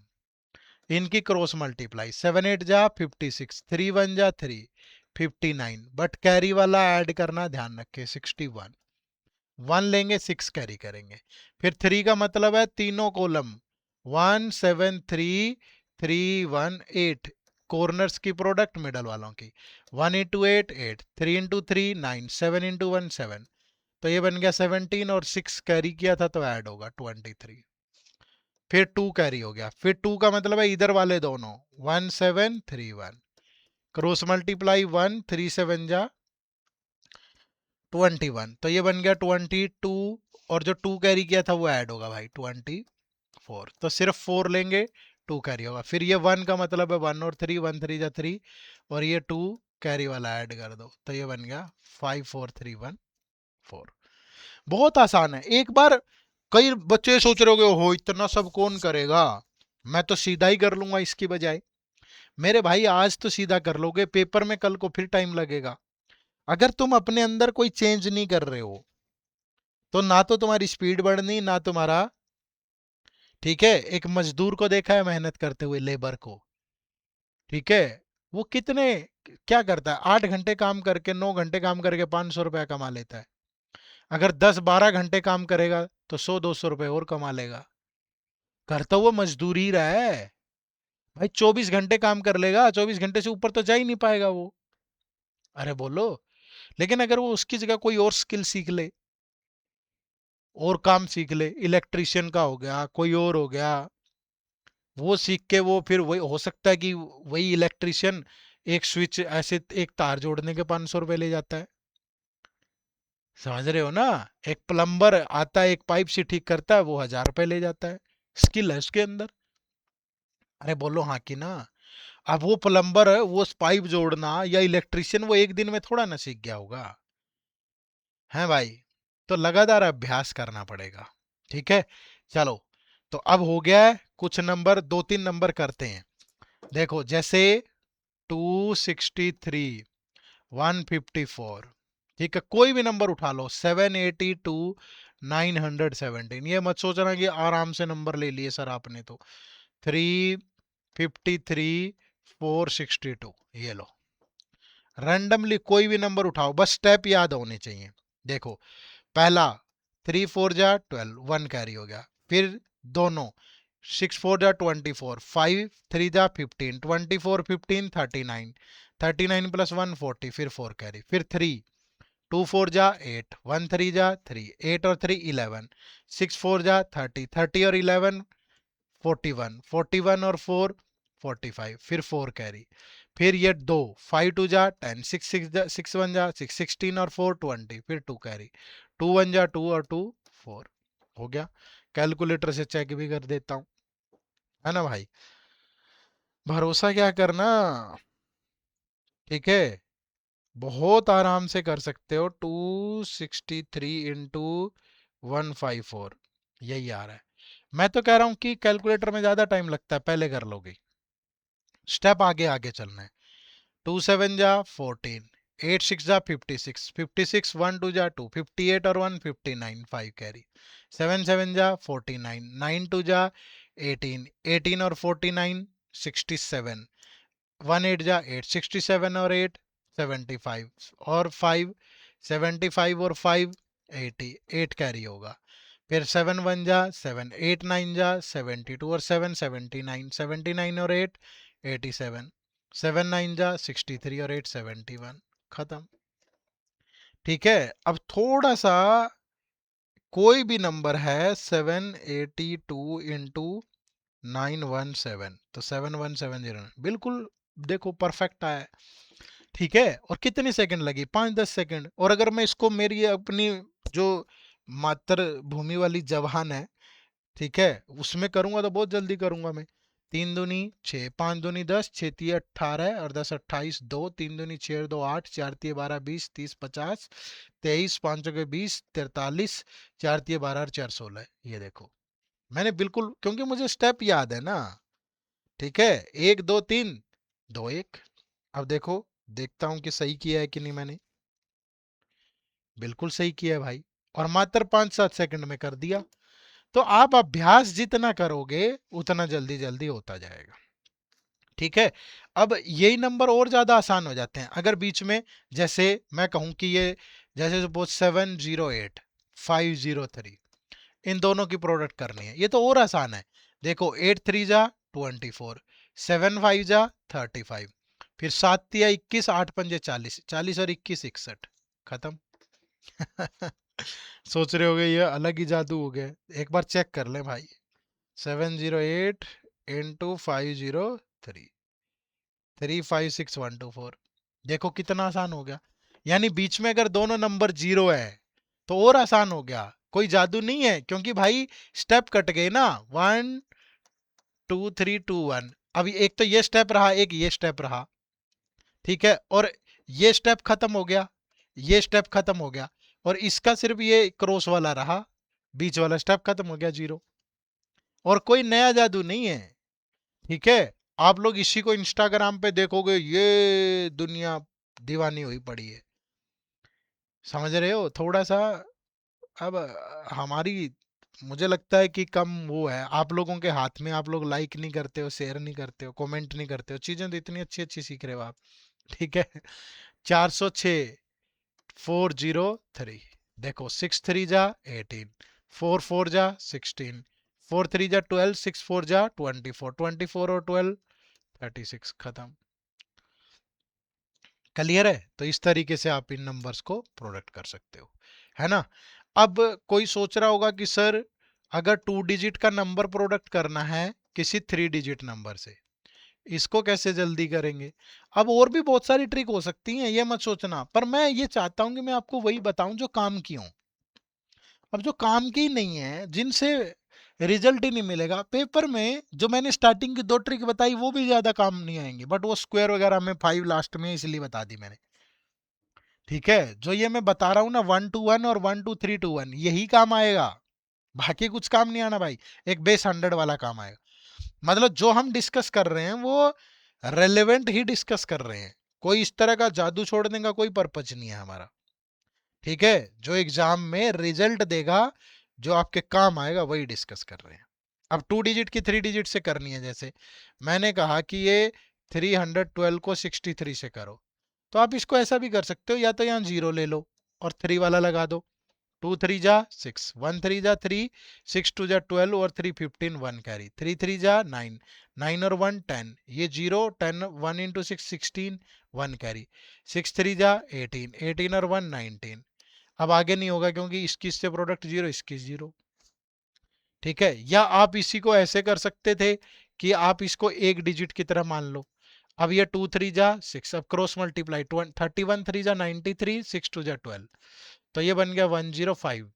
इनकी क्रॉस मल्टीप्लाई, 7 8 जा 56, 3 1 जा 3, 59, बट कैरी वाला ऐड करना ध्यान रखे 61। 1 लेंगे 6 कैरी करेंगे। फिर 3 का मतलब है तीनों कॉलम, 1 7 3 3 1 8, कॉर्नर्स की प्रोडक्ट मिडल वालों की, 1 इंटू 8 8, 3 इंटू 3 9, 7 इंटू 1 7, तो ये बन गया 17, और 6 कैरी किया था तो ऐड होगा 23। फिर 2 कैरी हो गया, फिर 2 का मतलब है इधर वाले दोनों, 1 7 3 1, क्रॉस मल्टीप्लाई 1 3 7 जा 21, तो ये बन गया 22, और जो 2 कैरी किया था वो ऐड होगा भाई 24, तो सिर्फ 4 लेंगे, 2 कैरी होगा। फिर ये 1 का मतलब है 1 और 3, 1 3 जा 3, और ये 2 कैरी वाला ऐड कर दो, तो ये बन गया 5 4 3 1 4। बहुत आसान है, एक बार। कई बच्चे सोच रहे होगे हो इतना सब कौन करेगा, मैं तो सीधा ही कर लूंगा इसकी बजाय। मेरे भाई आज तो सीधा कर लोगे, पेपर में कल को फिर टाइम लगेगा। अगर तुम अपने अंदर कोई चेंज नहीं कर रहे हो तो ना तो तुम्हारी स्पीड बढ़नी, ना तुम्हारा। ठीक है, एक मजदूर को देखा है मेहनत करते हुए, लेबर को। ठीक है, वो कितने, क्या करता है, 8 घंटे काम करके, 9 घंटे काम करके 500 रुपया कमा लेता है। अगर 10 12 घंटे काम करेगा तो 100 200 रुपये और कमा लेगा। करता हुआ मजदूर ही रहा है भाई, 24 घंटे काम कर लेगा, 24 घंटे से ऊपर तो जा ही नहीं पाएगा वो। अरे बोलो। लेकिन अगर वो उसकी जगह कोई और स्किल सीख ले, और काम सीख ले, इलेक्ट्रिशियन का हो गया, कोई और हो गया, वो सीख के वो फिर वही हो सकता है कि वही इलेक्ट्रिशियन एक स्विच ऐसे एक तार जोड़ने के 500 रुपये ले जाता है। समझ रहे हो ना? एक प्लम्बर आता है, एक पाइप से ठीक करता है, वो 1000 रुपये ले जाता है। स्किल है उसके अंदर। अरे बोलो हाँ कि ना? अब वो प्लम्बर वो पाइप जोड़ना या इलेक्ट्रिशियन वो एक दिन में थोड़ा ना सीख गया होगा, है भाई? तो लगातार अभ्यास करना पड़ेगा। ठीक है, चलो। तो अब हो गया है, कुछ नंबर, 2 3 नंबर करते हैं। देखो जैसे 263, 154। ठीक है, कोई भी नंबर उठा लो, 782, 917, ये मत सोचना कि आराम से नंबर ले लिए सर आपने, तो 353, 462, ये लो। रैंडमली कोई भी नंबर उठाओ, बस स्टेप याद होने चाहिए। देखो, पहला 3 4 जा 12, 1 कैरी हो गया। फिर दोनों 6 4 जा 24, 5 3 जा 15, 24 15 39, 39 प्लस 1 40, फिर 4 कैरी, फिर 3 2 4 जा 8, 1 3 जा 3, 8 और 3 11, 6 4 जा 30, 30 और 11 41, 41 और 4 45, फिर 4 कैरी, फिर ये 2 5 2 जा 10, 6 6 जा 6 1 जा 6, 16 और 4 20, फिर 2 कैरी, 2 1 जा 2 और 2 4। हो गया, कैलकुलेटर से चेक भी कर देता हूँ, है ना भाई? भरोसा क्या करना। ठीक है, बहुत आराम से कर सकते हो। 263 इंटू 154, यही आ रहा है। मैं तो कह रहा हूँ कि कैलकुलेटर में ज्यादा टाइम लगता है, पहले कर लोगे। स्टेप आगे आगे चलना है। 2 7 जा 14, 8 6 जा 56, 56 1 2 जा 2, 58 और 1 59, 5 कैरी, 7 7 जा 49, 9 2 जा 18, 18 और 49 67, 1 8 जा 8, 67 और 8 75, और 5 75 और 5 80, 8 कैरी होगा। फिर 7 1 जा 7, 8 9 जा 72, और 7 79, 79 और 8 87, 7 9 जा 63 और 8 71, खत्म। ठीक है, अब थोड़ा सा कोई भी नंबर है 782 इंटू 917, तो 7170 बिल्कुल, देखो परफेक्ट आया है। ठीक है, और कितनी सेकंड लगी, 5-10 सेकंड। और अगर मैं इसको मेरी अपनी जो मातृभूमि वाली जबान है, ठीक है, उसमें करूंगा तो बहुत जल्दी करूंगा मैं। 3 दूनी 6, 5 दूनी 10, 6 तिये 18 और 10 28, 2 3 दूनी 6 2 8, 4 तिये 12 20 30 50 23 5 के 20 43, 4 तिये 12 और 4 16, ये देखो मैंने बिल्कुल, क्योंकि मुझे स्टेप याद है ना। ठीक है, 1 2 3 2 1। अब देखो, देखता हूं कि सही किया है कि नहीं मैंने। बिल्कुल सही किया है भाई, और मात्र 5-7 सेकंड में कर दिया। तो आप अभ्यास जितना करोगे उतना जल्दी जल्दी होता जाएगा। ठीक है, अब यही नंबर और ज्यादा आसान हो जाते हैं अगर बीच में, जैसे मैं कहूं कि ये, जैसे सपोज 708 503, इन दोनों की प्रोडक्ट करनी है, ये तो और आसान है। देखो 8 3 जा 24, 7 5 जा 35, फिर 7 तिया 21, 8 5 40, 40 और 21 61, खत्म। सोच रहे होगे ये अलग ही जादू हो गया, एक बार चेक कर ले भाई। 708 इंटू 503, 356124, देखो कितना आसान हो गया। यानी बीच में अगर दोनों नंबर जीरो है तो और आसान हो गया, कोई जादू नहीं है, क्योंकि भाई स्टेप कट गए ना, 1 2 3 2 1। अब एक तो ये स्टेप रहा, एक ये स्टेप रहा। ठीक है, और ये स्टेप खत्म हो गया, ये स्टेप खत्म हो गया, और इसका सिर्फ ये क्रॉस वाला रहा, बीच वाला स्टेप खत्म हो गया, जीरो। और कोई नया जादू नहीं है। ठीक है, आप लोग इसी को इंस्टाग्राम पे देखोगे, ये दुनिया दीवानी हुई पड़ी है। समझ रहे हो थोड़ा सा। अब हमारी, मुझे लगता है कि कम वो है आप लोगों के हाथ में, आप लोग लाइक नहीं करते हो, शेयर नहीं करते हो, कमेंट नहीं करते हो, चीजें तो इतनी अच्छी अच्छी सीख रहे हो आप। ठीक है, 406 403, देखो 6 3 जा 18, 4 4 जा 16, 4 3 जा 12, 6 4 जा 24, 24 और 12 36, खत्म। क्लियर है, तो इस तरीके से आप इन नंबर्स को प्रोडक्ट कर सकते हो, है ना। अब कोई सोच रहा होगा कि सर, अगर 2 डिजिट का नंबर प्रोडक्ट करना है किसी 3 डिजिट नंबर से, इसको कैसे जल्दी करेंगे। अब और भी बहुत सारी ट्रिक हो सकती हैं, ये मत सोचना, पर मैं ये चाहता हूं कि मैं आपको वही बताऊं जो काम की हो। अब जो काम की नहीं है, जिनसे रिजल्ट ही नहीं मिलेगा पेपर में, जो मैंने स्टार्टिंग की 2 ट्रिक बताई वो भी ज्यादा काम नहीं आएंगी, बट वो स्क्वायर वगैरह में 5 लास्ट में इसलिए बता दी मैंने। ठीक है, जो ये मैं बता रहा हूँ ना, 1 2 1 और 1 2 3 2 1, यही काम आएगा, बाकी कुछ काम नहीं आना भाई। एक बेस 100 वाला काम आएगा। मतलब जो हम डिस्कस कर रहे हैं वो रेलेवेंट ही डिस्कस कर रहे हैं, कोई इस तरह का जादू छोड़ने का कोई पर्पज नहीं है हमारा। ठीक है, जो एग्जाम में रिजल्ट देगा, जो आपके काम आएगा, वही डिस्कस कर रहे हैं। अब 2 डिजिट की 3 डिजिट से करनी है, जैसे मैंने कहा कि ये 312 को 63 से करो, तो आप इसको ऐसा भी कर सकते हो, या तो यहाँ जीरो ले लो और 3 वाला लगा दो। 2 3 जा 6, 1 3 जा 3, 6 2 जा 12 और 3 15, 1 कैरी, 3 3 जा 9, 9 और 1 10, ये जीरो 10, 1 इंटू 6 16, 1 कैरी, 6 3 जा 18, 18 और 1 19। अब आगे नहीं होगा क्योंकि इसकी इससे प्रोडक्ट जीरो, इसकी जीरो। ठीक है, या आप इसी को ऐसे कर सकते थे कि आप इसको 1 डिजिट की तरह मान लो। अब ये 2 3 जा 6, अब क्रॉस मल्टीप्लाई, 31 3 जा 93, 6 2 जा 12, तो ये बन गया 105,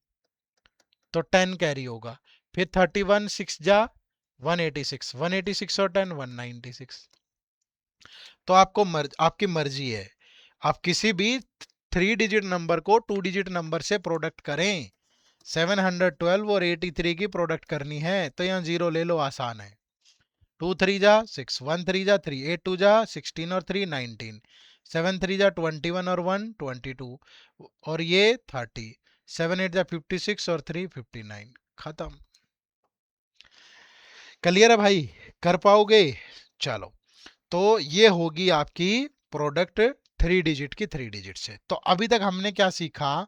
तो 10 कैरी होगा। फिर 31 6 जा 186, 186 और 10 196। तो आपको आपकी मर्जी है, आप किसी भी 3 डिजिट नंबर को 2 डिजिट नंबर से प्रोडक्ट करें। 712 और 83 की प्रोडक्ट करनी है तो यहाँ जीरो ले लो, आसान है। 2 3 जा 6, 1 3 जा 3, 8 2 जा 16 और 3 19, 7 3 जा 21 और 1 22, और ये 30, 7 8 जा 56 और 3 59, खत्म। क्लियर है भाई, कर पाओगे। चलो, तो ये होगी आपकी प्रोडक्ट 3 डिजिट की 3 डिजिट से। तो अभी तक हमने क्या सीखा,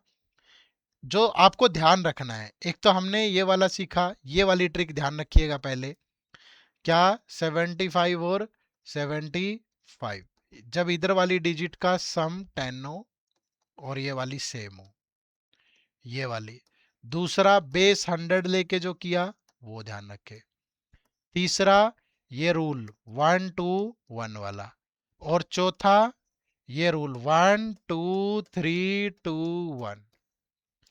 जो आपको ध्यान रखना है, एक तो हमने ये वाला सीखा, ये वाली ट्रिक ध्यान रखिएगा पहले, क्या 75 और 75। जब इधर वाली डिजिट का सम 10 हो और ये वाली सेम हो, ये वाली। दूसरा बेस 100 लेके जो किया वो ध्यान रखे। तीसरा ये रूल 1 2 1 वाला। और चौथा ये रूल 1 2 3 2 1।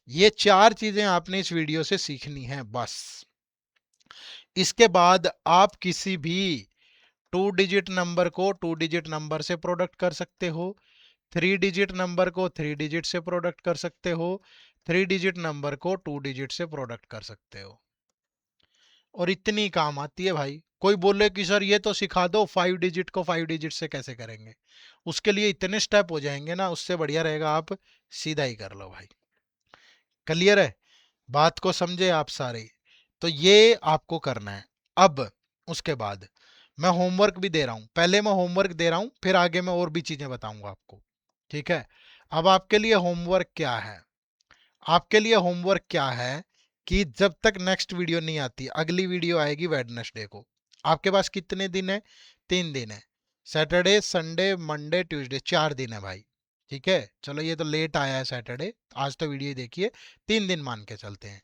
ये चार चीजें आपने इस वीडियो से सीखनी है बस। इसके बाद आप किसी भी 2 डिजिट नंबर को 2 डिजिट नंबर से प्रोडक्ट कर सकते हो, 3 डिजिट नंबर को 3 डिजिट से प्रोडक्ट कर सकते हो, 3 डिजिट नंबर को 2 डिजिट से प्रोडक्ट कर सकते हो। और इतनी काम आती है भाई। कोई बोले कि सर ये तो सिखा दो 5 डिजिट को 5 डिजिट से कैसे करेंगे, उसके लिए इतने स्टेप हो जाएंगे ना, उससे बढ़िया रहेगा आप सीधा ही कर लो भाई। क्लियर है, बात को समझे आप सारे। तो ये आपको करना है। अब उसके बाद मैं होमवर्क भी दे रहा हूं, पहले मैं होमवर्क दे रहा हूं फिर आगे मैं और भी चीजें बताऊंगा आपको। ठीक है, अब आपके लिए होमवर्क क्या है? आपके लिए होमवर्क क्या है कि जब तक नेक्स्ट वीडियो नहीं आती, अगली वीडियो आएगी वेडनेसडे को। आपके पास कितने दिन है? 3 दिन है। सैटरडे संडे मंडे ट्यूसडे, 4 दिन है भाई। ठीक है, चलो ये तो लेट आया है सैटरडे, आज तो वीडियो देखिए। 3 दिन मान के चलते हैं।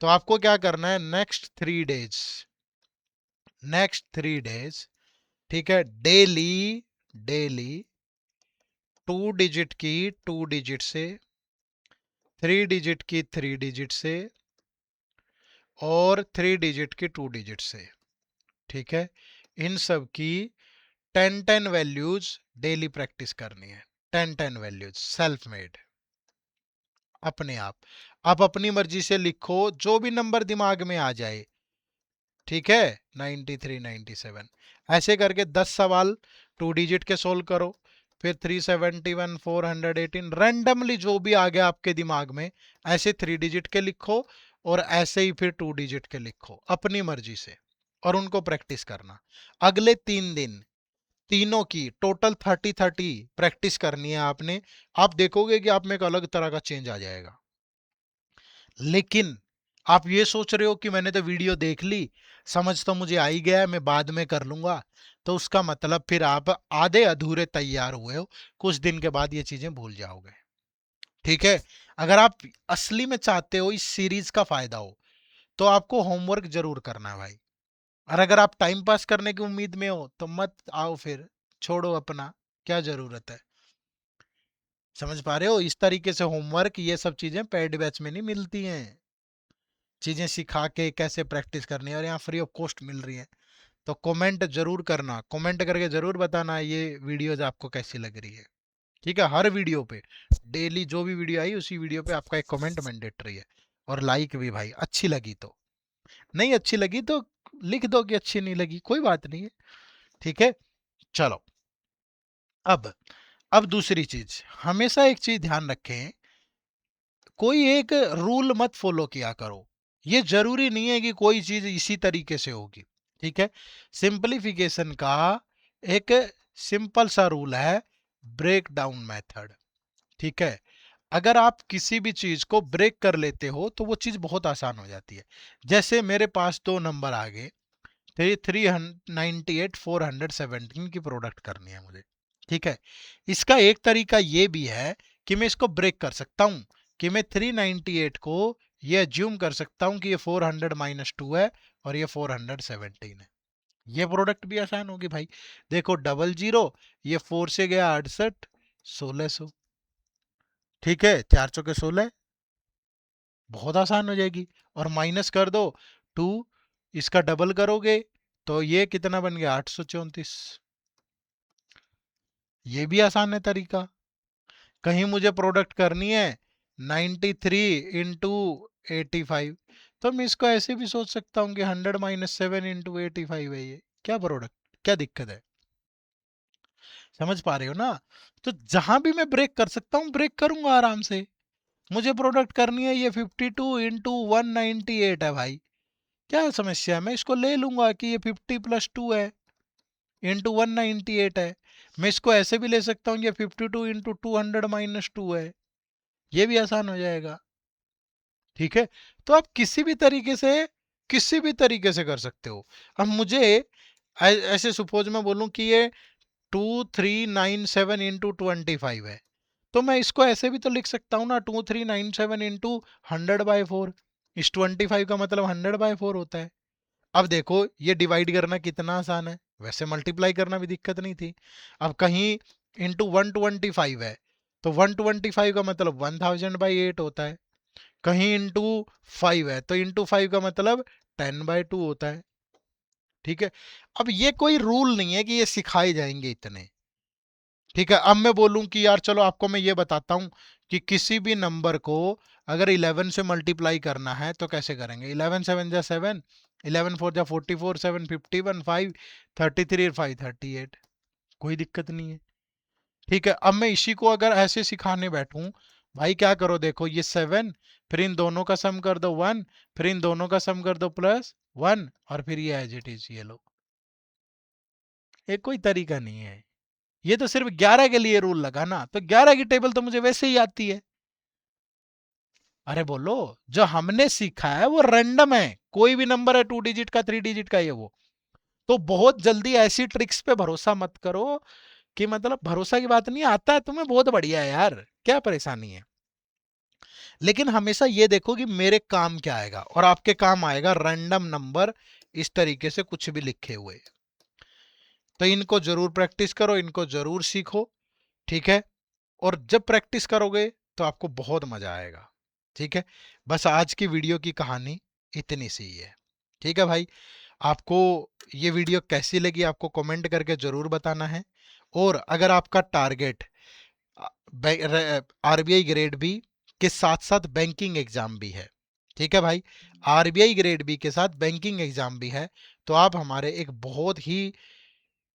तो आपको क्या करना है नेक्स्ट 3 डेज, ठीक है, डेली डेली 2 डिजिट की 2 डिजिट से, 3 डिजिट की 3 डिजिट से और 3 डिजिट की 2 डिजिट से। ठीक है, इन सब की 10 10 वैल्यूज डेली प्रैक्टिस करनी है। 10 10 वैल्यूज सेल्फ मेड, अपने आप अपनी मर्जी से लिखो जो भी नंबर दिमाग में आ जाए। ठीक है, 93 97 ऐसे करके 10 सवाल 2 डिजिट के सोल्व करो। फिर 371 418 रैंडमली जो भी आ गया आपके दिमाग में, ऐसे 3 डिजिट के लिखो और ऐसे ही फिर 2 डिजिट के लिखो अपनी मर्जी से, और उनको प्रैक्टिस करना। अगले 3 दिन तीनों की टोटल 30 30 प्रैक्टिस करनी है आपने। आप देखोगे कि आप में एक अलग तरह का चेंज आ जाएगा। लेकिन आप ये सोच रहे हो कि मैंने तो वीडियो देख ली, समझ तो मुझे आ ही गया है, मैं बाद में कर लूंगा, तो उसका मतलब फिर आप आधे अधूरे तैयार हुए हो, कुछ दिन के बाद ये चीजें भूल जाओगे। ठीक है, अगर आप असली में चाहते हो इस सीरीज का फायदा हो, तो आपको होमवर्क जरूर करना है भाई। और अगर आप टाइम पास करने की उम्मीद में हो तो मत आओ, फिर छोड़ो अपना, क्या जरूरत है। समझ पा रहे हो, इस तरीके से होमवर्क ये सब चीजें पेड बैच में नहीं मिलती हैं। चीजें सिखा के कैसे प्रैक्टिस करनी है, और यहाँ फ्री ऑफ कॉस्ट मिल रही है। तो कमेंट जरूर करना, कमेंट करके जरूर बताना ये वीडियोज आपको कैसी लग रही है। ठीक है, हर वीडियो पे डेली जो भी वीडियो आई उसी वीडियो पे आपका एक कमेंट मैंडेटरी है। और लाइक भी भाई, अच्छी लगी तो, नहीं अच्छी लगी तो लिख दो कि अच्छी नहीं लगी, कोई बात नहीं है। ठीक है, चलो। अब अब दूसरी चीज, हमेशा एक चीज ध्यान रखें, कोई एक रूल मत फॉलो किया करो। ये जरूरी नहीं है कि कोई चीज इसी तरीके से होगी। ठीक है, सिंपलीफिकेशन का एक सिंपल सा रूल है, ब्रेक डाउन मेथड। ठीक है, अगर आप किसी भी चीज को ब्रेक कर लेते हो तो वो चीज बहुत आसान हो जाती है। जैसे मेरे पास दो नंबर आ गए, 398 417 की प्रोडक्ट करनी है मुझे। ठीक है, इसका एक तरीका ये भी है कि मैं इसको ब्रेक कर सकता हूं, कि मैं 398 को ये अज्यूम कर सकता हूं कि ये 400 - 2 है और ये 417 है। ये प्रोडक्ट भी आसान होगी भाई। देखो डबल जीरो, ये 4 से गया 68, 1600। ठीक है, 4 चौके 16, बहुत आसान हो जाएगी। और माइनस कर दो 2, इसका डबल करोगे तो ये कितना बन गया 834। ये भी आसान है तरीका। कहीं मुझे प्रोडक्ट करनी है 93 × 85, तो मैं इसको ऐसे भी सोच सकता हूँ कि 100 - 7 × 85 है। ये क्या प्रोडक्ट, क्या दिक्कत है? समझ पा रहे हो ना? तो जहां भी मैं ब्रेक कर सकता हूँ ब्रेक करूंगा आराम से। मुझे प्रोडक्ट करनी है ये 52 × 198 है भाई, क्या समस्या है? मैं इसको ले लूंगा कि ये 50 + 2 है, इंटू 198 है। मैं इसको ऐसे भी ले सकता हूँ ये 52 × 200 - 2 है, ये भी आसान हो जाएगा। ठीक है, तो आप किसी भी तरीके से कर सकते हो। अब मुझे ऐसे सपोज मैं बोलूं कि ये 2397 इंटू 25 है, तो मैं इसको ऐसे भी तो लिख सकता हूँ ना, 2397 इंटू 100/4। इस 25 का मतलब 100/4 होता है। अब देखो ये डिवाइड करना कितना आसान है, वैसे मल्टीप्लाई करना भी दिक्कत नहीं थी। अब कहीं इंटू 125 है, तो 125 का मतलब 1000/8 होता है। कहीं इंटू 5 है, तो इंटू 5 का मतलब 10/2 होता है। ठीक है। अब ये कोई रूल नहीं है कि ये सिखाए जाएंगे इतने। ठीक है। अब मैं बोलूं कि यार चलो आपको मैं ये बताता हूं कि किसी भी नंबर को अगर 11 से मल्टीप्लाई करना है तो कैसे करेंगे। 11 7 जा 7, 11 4 जा 44, 7 51, 5 33, 5 38। कोई दिक्कत नहीं है। ठीक है। अब मैं इसी को अगर ऐसे सिखाने बैठूं, भाई क्या करो, देखो ये 7, फिर इन दोनों का सम कर दो 1, फिर इन दोनों का सम कर दो +1, और फिर ये एज इट इज ये लो। ये कोई तरीका नहीं है। ये तो सिर्फ 11 के लिए रूल लगा ना, तो 11 की टेबल तो मुझे वैसे ही आती है। अरे बोलो, जो हमने सीखा है वो रैंडम है, कोई भी नंबर है 2 डिजिट का 3 डिजिट का ये वो। तो बहुत जल्दी ऐसी ट्रिक्स पे भरोसा मत करो कि मतलब भरोसा की बात नहीं, आता है तुम्हें बहुत बढ़िया है यार, क्या परेशानी है। लेकिन हमेशा ये देखो कि मेरे काम क्या आएगा, और आपके काम आएगा रैंडम नंबर इस तरीके से कुछ भी लिखे हुए। तो इनको जरूर प्रैक्टिस करो, इनको जरूर सीखो। ठीक है। और जब प्रैक्टिस करोगे तो आपको बहुत मजा आएगा। ठीक है। बस आज की वीडियो की कहानी इतनी सी ही है। ठीक है भाई। आपको ये वीडियो कैसी लगी आपको कमेंट करके जरूर बताना है। और अगर आपका टारगेट आरबीआई ग्रेड बी के साथ साथ बैंकिंग एग्जाम भी है, ठीक है भाई, आरबीआई ग्रेड बी के साथ बैंकिंग एग्जाम भी है, तो आप हमारे एक बहुत ही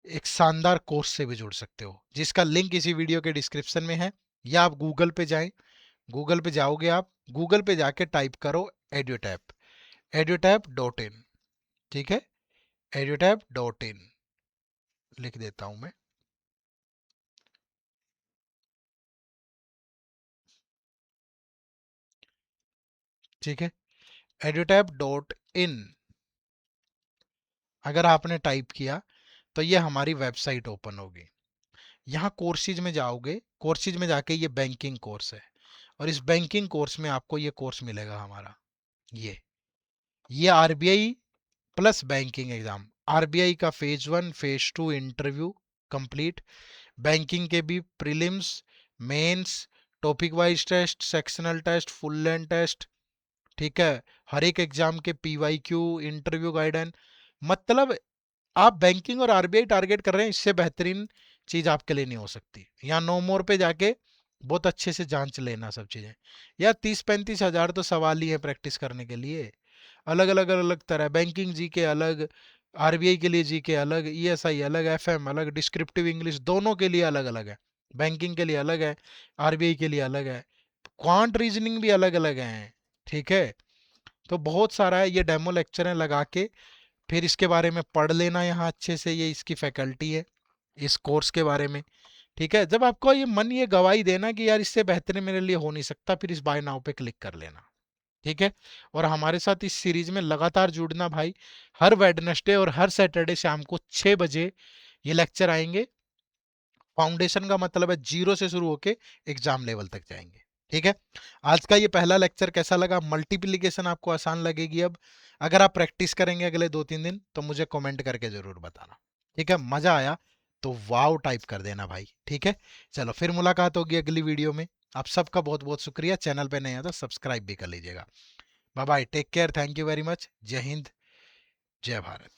एक शानदार कोर्स से भी जुड़ सकते हो, जिसका लिंक इसी वीडियो के डिस्क्रिप्शन में है। या आप गूगल पे जाएं, गूगल पे जाओगे आप, गूगल पे जाके टाइप करो एड्यूटैप, edutap.in। ठीक है। edutap.in लिख देता हूं मैं। ठीक है। edutap.in अगर आपने टाइप किया तो ये हमारी वेबसाइट ओपन होगी। यहाँ कोर्सेज में जाओगे, कोर्सेज में जाके ये बैंकिंग कोर्स है, और इस बैंकिंग कोर्स में आपको ये कोर्स मिलेगा हमारा। ये RBI plus banking exam, RBI का phase 1 phase 2 interview complete, banking के भी prelims, mains, topic wise test, sectional test, full length test. ठीक है। हर एक एग्जाम के पीवाईक्यू, इंटरव्यू गाइडेंस। मतलब आप बैंकिंग और आरबीआई टारगेट कर रहे हैं, इससे बेहतरीन चीज आपके लिए नहीं हो सकती। यहाँ नो मोर पे जाके बहुत अच्छे से जांच लेना सब चीजें। यार 30-35 हजार तो सवाल ही है प्रैक्टिस करने के लिए। अलग अलग अलग तरह, बैंकिंग जी के अलग, आरबीआई के लिए जी के अलग, ईएसआई अलग, एफएम अलग, डिस्क्रिप्टिव इंग्लिश दोनों के लिए अलग अलग है। बैंकिंग के लिए अलग है, आरबीआई के लिए अलग है, क्वांट रीजनिंग भी अलग अलग है। ठीक है। तो बहुत सारा है, ये डेमो लेक्चर है लगा के फिर इसके बारे में पढ़ लेना यहाँ अच्छे से, ये इसकी फैकल्टी है इस कोर्स के बारे में। ठीक है। जब आपको ये मन ये गवाही देना कि यार इससे बेहतर मेरे लिए हो नहीं सकता, फिर इस बाय नाउ पे क्लिक कर लेना। ठीक है। और हमारे साथ इस सीरीज में लगातार जुड़ना भाई। हर वेडनेसडे और हर सैटरडे शाम को 6 बजे ये लेक्चर आएंगे। फाउंडेशन का मतलब है जीरो से शुरू होके एग्जाम लेवल तक जाएंगे। ठीक है। आज का ये पहला लेक्चर कैसा लगा, मल्टीप्लिकेशन आपको आसान लगेगी अब। अगर आप प्रैक्टिस करेंगे अगले 2-3 दिन तो मुझे कमेंट करके जरूर बताना। ठीक है। मजा आया तो वाव टाइप कर देना भाई। ठीक है। चलो फिर मुलाकात होगी अगली वीडियो में। आप सबका बहुत बहुत शुक्रिया, चैनल पे नए हो तो सब्सक्राइब भी कर लीजिएगा। Bye bye, take care, thank you very much, जय हिंद, जय भारत।